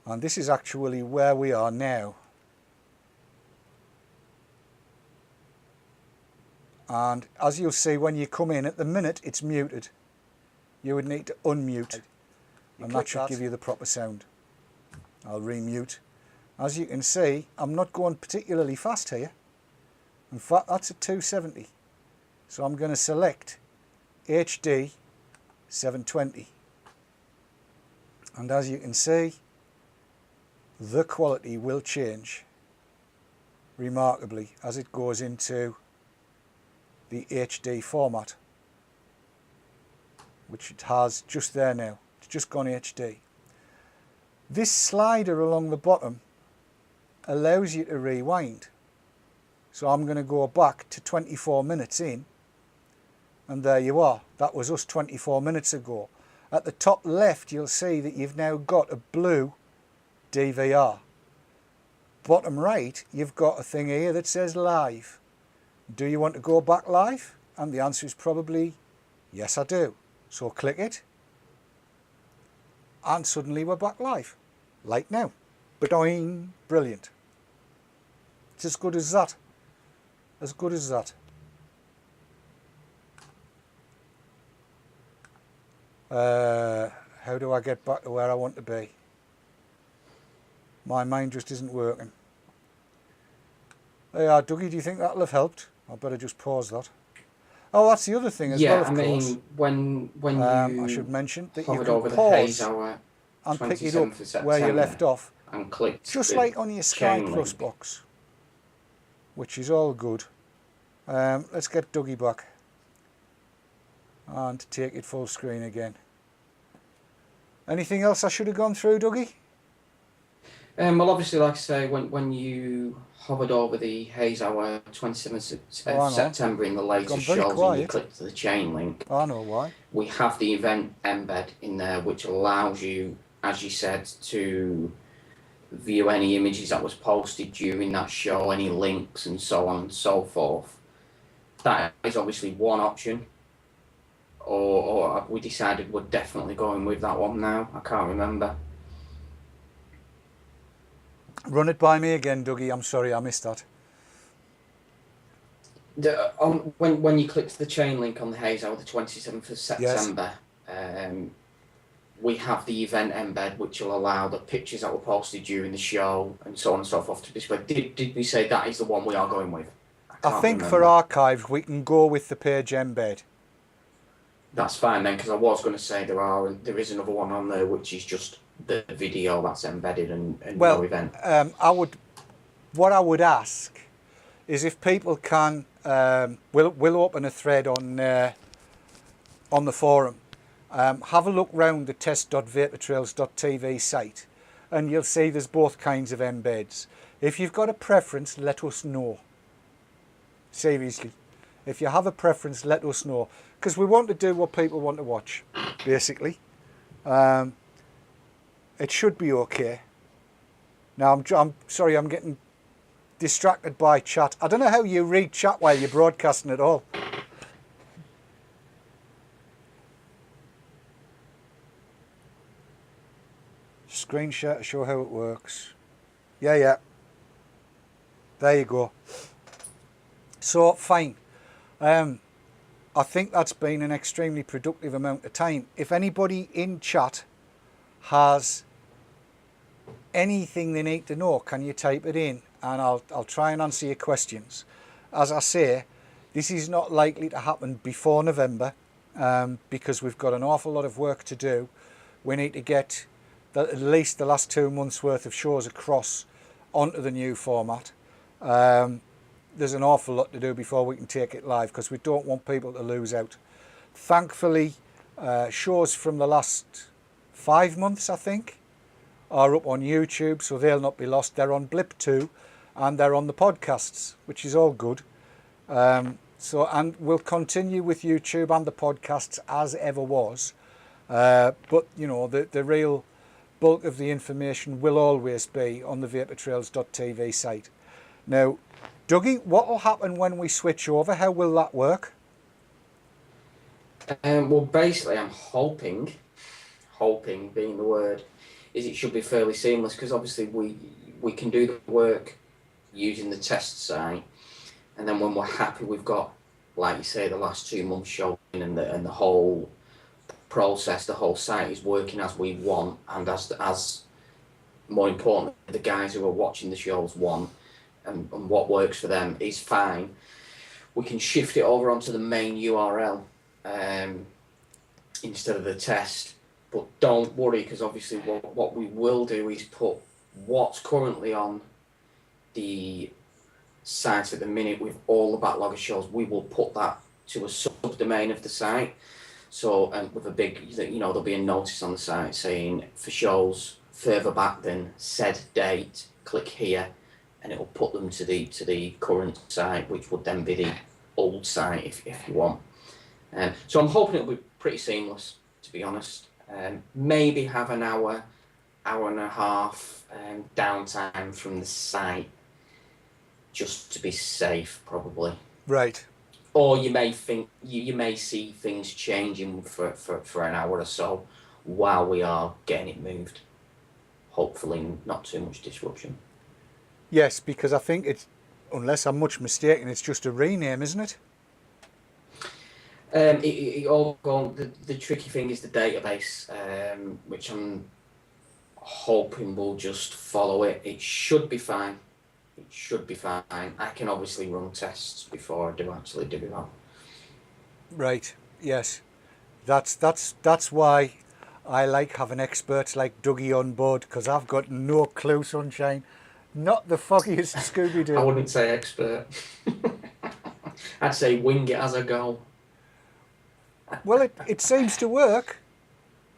S3: and this is actually where we are now. And as you'll see when you come in, at the minute it's muted. You would need to unmute, and that should give you the proper sound. I'll remute. As you can see, I'm not going particularly fast here. In fact, that's at 270. So I'm going to select HD 720. And as you can see, the quality will change remarkably as it goes into the HD format, which it has just there now. It's just gone HD. This slider along the bottom allows you to rewind. So I'm going to go back to 24 minutes in, and there you are. That was us 24 minutes ago. At the top left, you'll see that you've now got a blue DVR. Bottom right, you've got a thing here that says live. Do you want to go back live? And the answer is probably yes, I do. So click it, and suddenly we're back live, like now. Ba-doing! Brilliant. It's as good as that. As good as that. How do I get back to where I want to be? My mind just isn't working. There you are, Dougie. Do you think that'll have helped? I better just pause that. Oh, that's the other thing as well, of course.
S4: Yeah, I mean, when you
S3: I should mention that you
S4: hovered
S3: can
S4: over the
S3: pause
S4: haze hour
S3: and pick it
S4: 27th
S3: up
S4: of September
S3: where you left off,
S4: and clicked
S3: just
S4: the
S3: like on your Sky
S4: chain
S3: Plus
S4: link.
S3: box, which is all good. Let's get Dougie back and take it full screen again. Anything else I should have gone through, Dougie?
S4: Well, obviously, like I say, when you hovered over the haze hour 27th of September in the later
S3: Gone very
S4: shows and
S3: quiet.
S4: you clicked the chain link,
S3: I know why.
S4: we have the event embed in there, which allows you, as you said, to view any images that was posted during that show, any links and so on and so forth. That is obviously one option, or we decided we're definitely going with that one now. I can't remember.
S3: Run it by me again, Dougie. I'm sorry, I missed that.
S4: When you clicked the chain link on the haze hour, the 27th of September, we have the event embed, which will allow the pictures that were posted during the show and so on and so forth to display. Did we say that is the one we are going with?
S3: I think for archives we can go with the page embed.
S4: That's fine then, because I was going to say there is another one on there which is just the video that's embedded and no event.
S3: What I would ask is if people can, we'll open a thread on the forum. Have a look round the test.vaportrails.tv site, and you'll see there's both kinds of embeds. If you've got a preference, let us know. Seriously, if you have a preference, let us know, because we want to do what people want to watch, basically. It should be okay. Now, I'm sorry, I'm getting distracted by chat. I don't know how you read chat while you're broadcasting at all. Screen share to show how it works. Yeah. There you go. So, fine. I think that's been an extremely productive amount of time. If anybody in chat has anything they need to know, can you type it in? And I'll try and answer your questions. As I say, this is not likely to happen before November because we've got an awful lot of work to do. We need to get at least the last 2 months worth of shows across onto the new format. There's an awful lot to do before we can take it live because we don't want people to lose out. Thankfully, shows from the last 5 months, I think, are up on YouTube, so they'll not be lost. They're on Blip 2 and they're on the podcasts, which is all good. And we'll continue with YouTube and the podcasts as ever was. But, you know, the real bulk of the information will always be on the vaportrails.tv site. Now, Dougie, what will happen when we switch over? How will that work?
S4: Well, basically, I'm hoping being the word, is it should be fairly seamless because obviously we can do the work using the test site, and then when we're happy we've got like you say, the last 2 months showing, and the whole process, the whole site is working as we want, and as more important, the guys who are watching the shows want, and what works for them is fine. We can shift it over onto the main URL instead of the test. But don't worry, because obviously what we will do is put what's currently on the site at the minute with all the backlog of shows, we will put that to a subdomain of the site. So, with a big, you know, there'll be a notice on the site saying for shows further back than said date, click here, and it will put them to the current site, which would then be the old site if you want. So I'm hoping it'll be pretty seamless, to be honest. Maybe have an hour and a half downtime from the site, just to be safe, probably.
S3: Right.
S4: Or you may think you may see things changing for an hour or so while we are getting it moved. Hopefully not too much disruption.
S3: Yes, because I think it's, unless I'm much mistaken, it's just a rename, isn't it?
S4: It all gone. The tricky thing is the database, which I'm hoping will just follow it. It should be fine. It should be fine. I can obviously run tests before I do actually do that.
S3: Right. Yes. That's why I like having experts like Dugie on board, because I've got no clue, sunshine. Not the foggiest Scooby-Doo.
S4: I wouldn't say expert. I'd say wing it as I go.
S3: Well, it seems to work.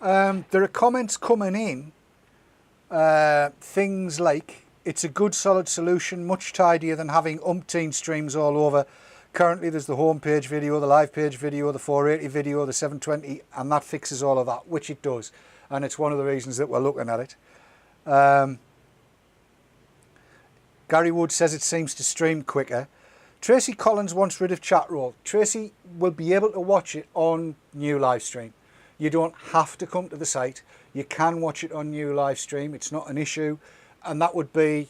S3: There are comments coming in. Things like, it's a good solid solution, much tidier than having umpteen streams all over. Currently there's the home page video, the live page video, the 480 video, the 720, and that fixes all of that, which it does. And it's one of the reasons that we're looking at it. Gary Wood says it seems to stream quicker. Tracy Collins wants rid of chat roll. Tracy will be able to watch it on new Livestream. You don't have to come to the site. You can watch it on new Livestream. It's not an issue. And that would be,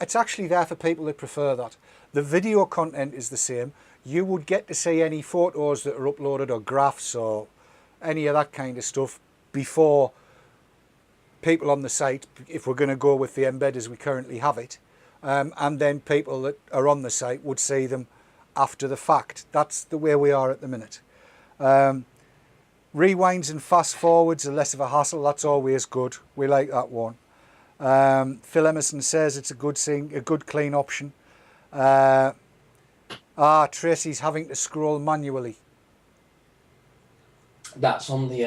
S3: it's actually there for people that prefer that. The video content is the same. You would get to see any photos that are uploaded or graphs or any of that kind of stuff before people on the site, if we're going to go with the embed as we currently have it. And then people that are on the site would see them after the fact. That's the way we are at the minute. Rewinds and fast forwards are less of a hassle. That's always good. We like that one. Phil Emerson says it's a good thing, a good clean option. Tracy's having to scroll manually.
S4: That's on the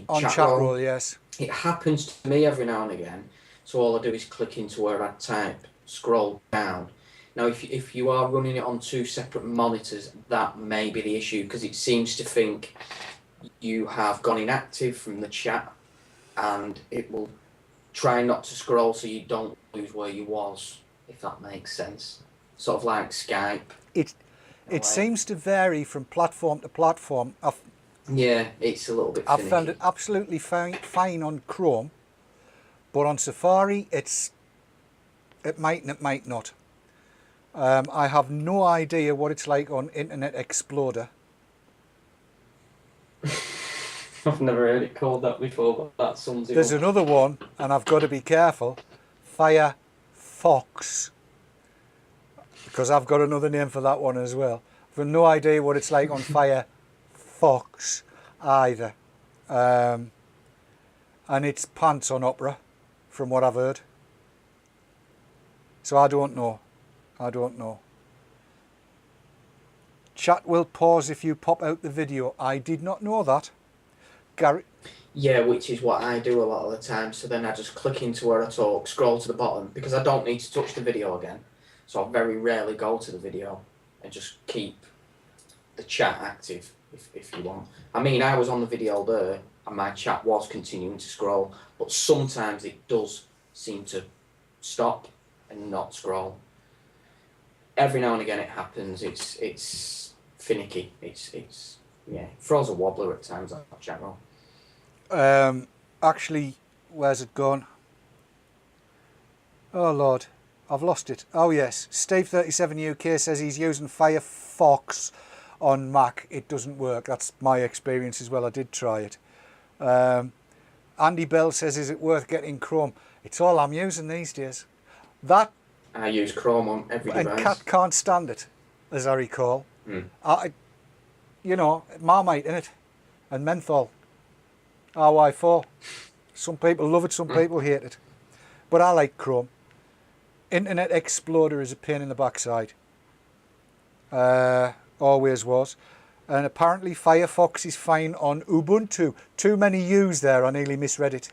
S3: On
S4: chat
S3: chat
S4: roll.
S3: roll, yes.
S4: It happens to me every now and again. So all I do is click into where I type, scroll down. Now, if you are running it on 2 separate monitors, that may be the issue, because it seems to think you have gone inactive from the chat, and it will try not to scroll so you don't lose where you was, if that makes sense. Sort of like Skype.
S3: It seems to vary from platform to platform.
S4: Yeah, it's a little bit
S3: I've
S4: finicky.
S3: found it absolutely fine on Chrome, but on Safari it might and it might not. I have no idea what it's like on Internet Explorer.
S4: I've never heard it called that before, but that sums it
S3: There's
S4: up.
S3: another one, and I've got to be careful, Firefox, because I've got another name for that one as well. I've got no idea what it's like on Firefox either. And it's pants on Opera, from what I've heard. So I don't know. Chat will pause if you pop out the video. I did not know that. Gary?
S4: Yeah, which is what I do a lot of the time. So then I just click into where I talk, scroll to the bottom, because I don't need to touch the video again. So I very rarely go to the video, and just keep the chat active if you want. I mean, I was on the video there and my chat was continuing to scroll, but sometimes it does seem to stop and not scroll. Every now and again it happens. It's finicky. It's yeah, throws a wobbler at times, that chat roll.
S3: Actually, where's it gone? Oh Lord, I've lost it. Oh yes, Steve37UK says he's using Firefox on Mac, it doesn't work. That's my experience as well. I did try it. Andy Bell says, is it worth getting Chrome? It's all I'm using these days. That,
S4: I use Chrome on every
S3: and
S4: device.
S3: Cat can't stand it, as I recall.
S4: Mm.
S3: You know, Marmite in it, and menthol. RY4. Some people love it, some people hate it. But I like Chrome. Internet Explorer is a pain in the backside. Always was. And apparently Firefox is fine on Ubuntu. Too many U's there, I nearly misread it.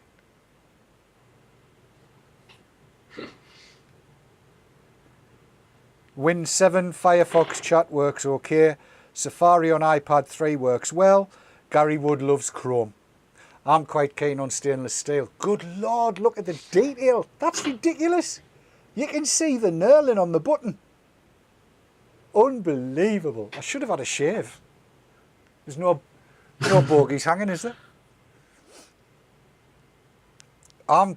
S3: Win 7 Firefox chat works okay. Safari on iPad 3 works well. Gary Wood loves Chrome. I'm quite keen on stainless steel. Good Lord, look at the detail. That's ridiculous. You can see the knurling on the button. Unbelievable. I should have had a shave. There's no bogies hanging, is there? I'm,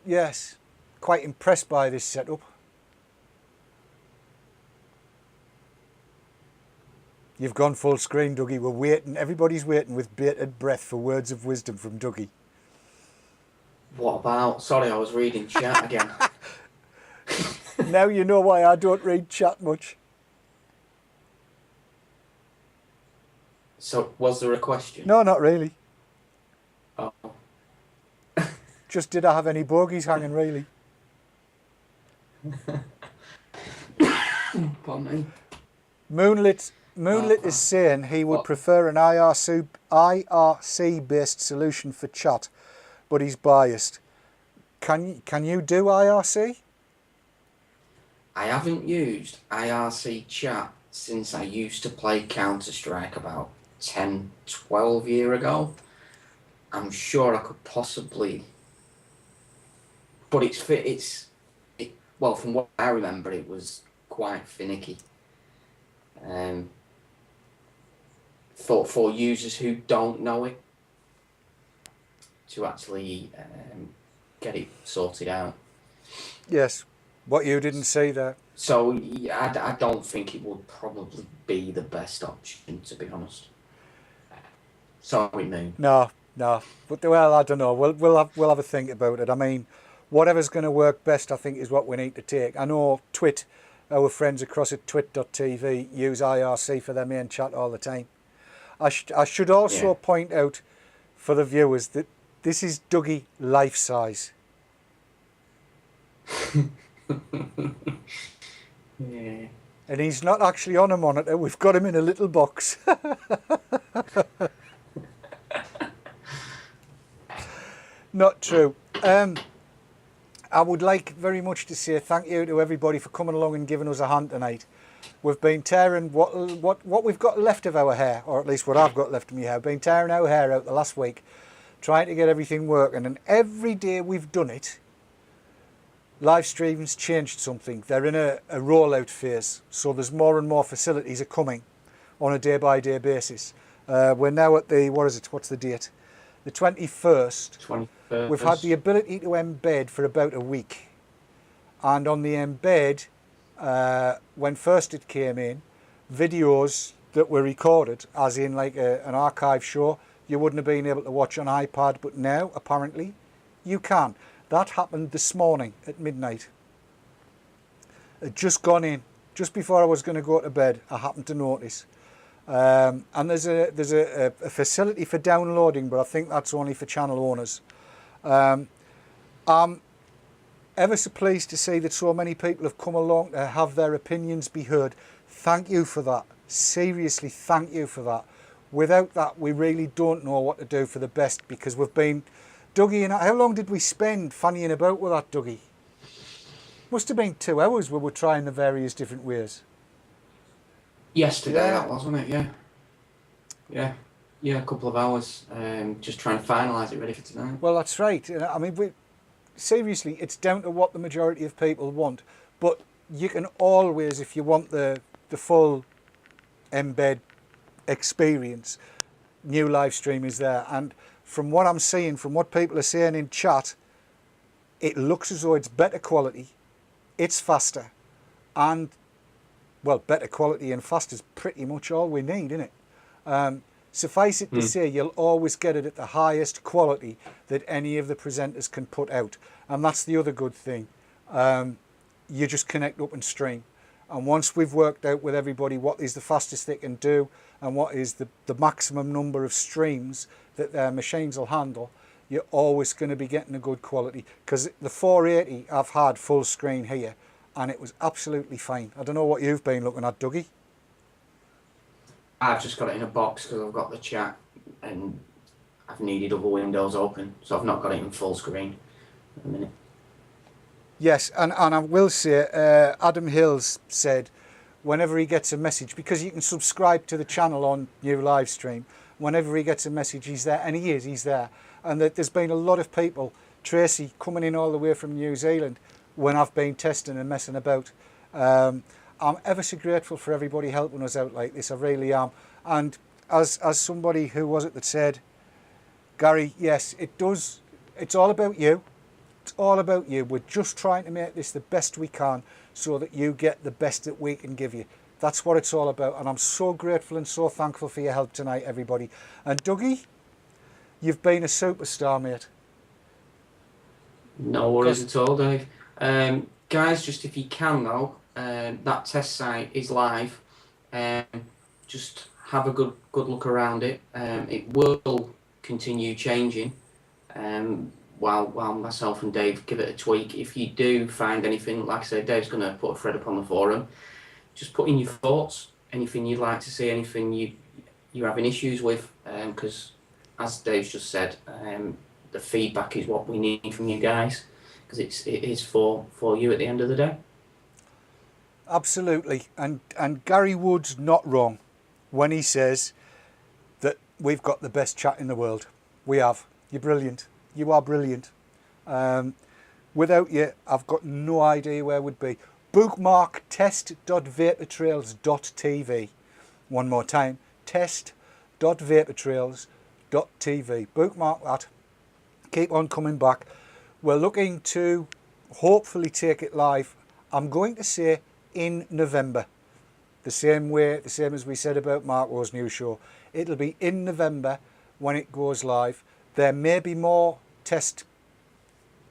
S3: yes, quite impressed by this setup. You've gone full screen, Dougie. We're waiting. Everybody's waiting with bated breath for words of wisdom from Dougie.
S4: What about? Sorry, I was reading chat again.
S3: Now you know why I don't read chat much.
S4: So, was there a question?
S3: No, not really.
S4: Oh.
S3: Just did I have any bogies hanging, really?
S4: Pardon me.
S3: Moonlit is saying he would prefer an IRC-based solution for chat, but he's biased. Can you do IRC?
S4: I haven't used IRC chat since I used to play Counter-Strike about 10, 12 years ago. I'm sure I could possibly, but well, from what I remember, it was quite finicky. For users who don't know it, to actually get it sorted out.
S3: Yes, what you didn't see there.
S4: So yeah, I don't think it would probably be the best option, to be honest. Sorry, Moon.
S3: No, but well, I don't know. We'll have a think about it. I mean, whatever's going to work best, I think, is what we need to take. I know Twit, our friends across at twit.tv use IRC for their main chat all the time. I should also point out for the viewers that this is Dougie life size.
S4: Yeah.
S3: And he's not actually on a monitor. We've got him in a little box. Not true. I would like very much to say thank you to everybody for coming along and giving us a hand tonight. We've been tearing what we've got left of our hair, or at least what I've got left of my hair. Been tearing our hair out the last week, trying to get everything working. And every day we've done it, Livestream's changed something. They're in a rollout phase, so there's more and more facilities are coming on a day-by-day basis. We're now at the, what is it? What's the date? The 21st.
S4: 21st.
S3: We've had the ability to embed for about a week. And on the embed, when first it came in, videos that were recorded, as in like an archive show, you wouldn't have been able to watch on iPad, but now, apparently, you can. That happened this morning at midnight. It just gone in. Just before I was going to go to bed, I happened to notice. And there's a facility for downloading, but I think that's only for channel owners. I'm ever so pleased to see that so many people have come along to have their opinions be heard. Thank you for that. Seriously, thank you for that. Without that, we really don't know what to do for the best, because we've been, Dougie and I, how long did we spend fannying about with that, Dougie? Must have been 2 hours we were trying the various different ways.
S4: Yesterday, that wasn't it? Yeah, a couple of hours, just trying to finalise it ready for tonight.
S3: Well, that's right. I mean, seriously, it's down to what the majority of people want. But you can always, if you want the full embed experience, new Livestream is there. And from what I'm seeing, from what people are saying in chat, it looks as though it's better quality, it's faster, and well, better quality and fast is pretty much all we need, isn't it? Suffice it to say, you'll always get it at the highest quality that any of the presenters can put out. And that's the other good thing. You just connect up and stream. And once we've worked out with everybody what is the fastest they can do and what is the maximum number of streams that their machines will handle, you're always going to be getting a good quality. Because the 480 I've had full screen here, and it was absolutely fine. I don't know what you've been looking at, Dougie.
S4: I've just got it in a box because I've got the chat and I've needed other windows open, so I've not got it in full screen at the minute.
S3: Yes, and I will say, Adam Hills said whenever he gets a message, because you can subscribe to the channel on new Livestream, whenever he gets a message, he's there, and he's there. And that there's been a lot of people, Tracy coming in all the way from New Zealand, when I've been testing and messing about. I'm ever so grateful for everybody helping us out like this, I really am. And as somebody, who was it that said, Gary, yes, it does, it's all about you. It's all about you. We're just trying to make this the best we can so that you get the best that we can give you. That's what it's all about. And I'm so grateful and so thankful for your help tonight, everybody. And Dougie, you've been a superstar, mate.
S4: No worries at all, Dave. Guys, just if you can though, that test site is live. Just have a good look around it. It will continue changing while myself and Dave give it a tweak. If you do find anything, like I said, Dave's going to put a thread up on the forum. Just put in your thoughts, anything you'd like to see, anything you're having issues with, because as Dave's just said, the feedback is what we need from you guys, because it is for you at the end of the day.
S3: Absolutely. And Gary Wood's not wrong when he says that we've got the best chat in the world. We have. You're brilliant. You are brilliant. Without you, I've got no idea where we'd be. Bookmark test.vaportrails.tv. One more time, test.vaportrails.tv. Bookmark that. Keep on coming back. We're looking to hopefully take it live, I'm going to say, in November. The same as we said about Marco's new show. It'll be in November when it goes live. There may be more test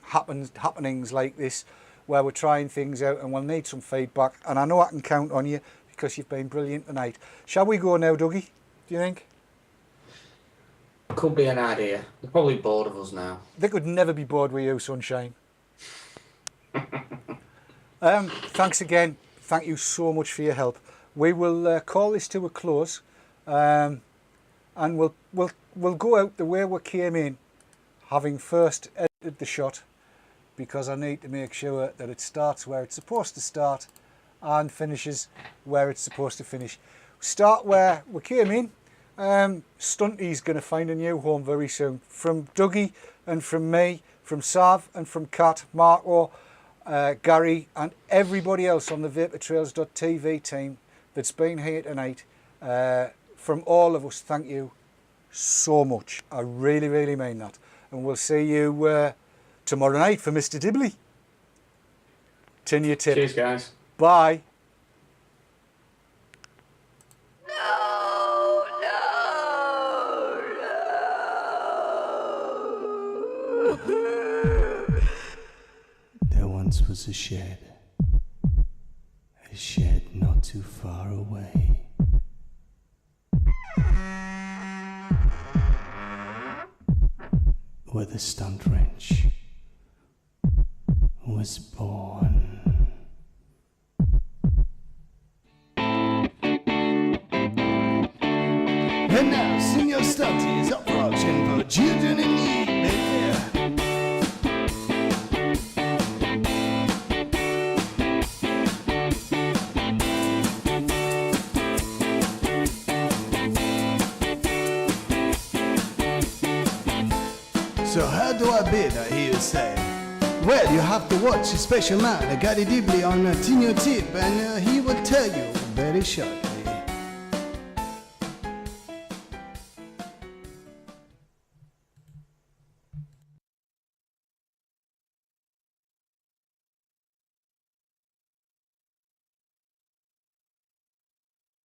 S3: happenings like this where we're trying things out, and we'll need some feedback. And I know I can count on you because you've been brilliant tonight. Shall we go now, Dougie? Do you think?
S4: Could be an idea. They're probably bored of us now.
S3: They could never be bored with you, sunshine. Thanks again. Thank you so much for your help. We will call this to a close, and we'll go out the way we came in, having first edited the shot, because I need to make sure that it starts where it's supposed to start and finishes where it's supposed to finish. Start where we came in. Stunty's going to find a new home very soon. From Dougie and from me, from Sav and from Kat, Marco, Gary and everybody else on the vaportrails.tv team that's been here tonight, from all of us, thank you so much. I really, really mean that. And we'll see you tomorrow night for Mr. Dibley. Tin your tip.
S4: Cheers, guys.
S3: Bye.
S2: There once was a shed not too far away. Where the stunt wrench was born.
S1: And now, Senior Stunty is up for auction for children in need, baby. So how do I bid, I hear you say? Well, you have to watch a special man, Gary Dibley on Tin Your Tip, and he will tell you very short.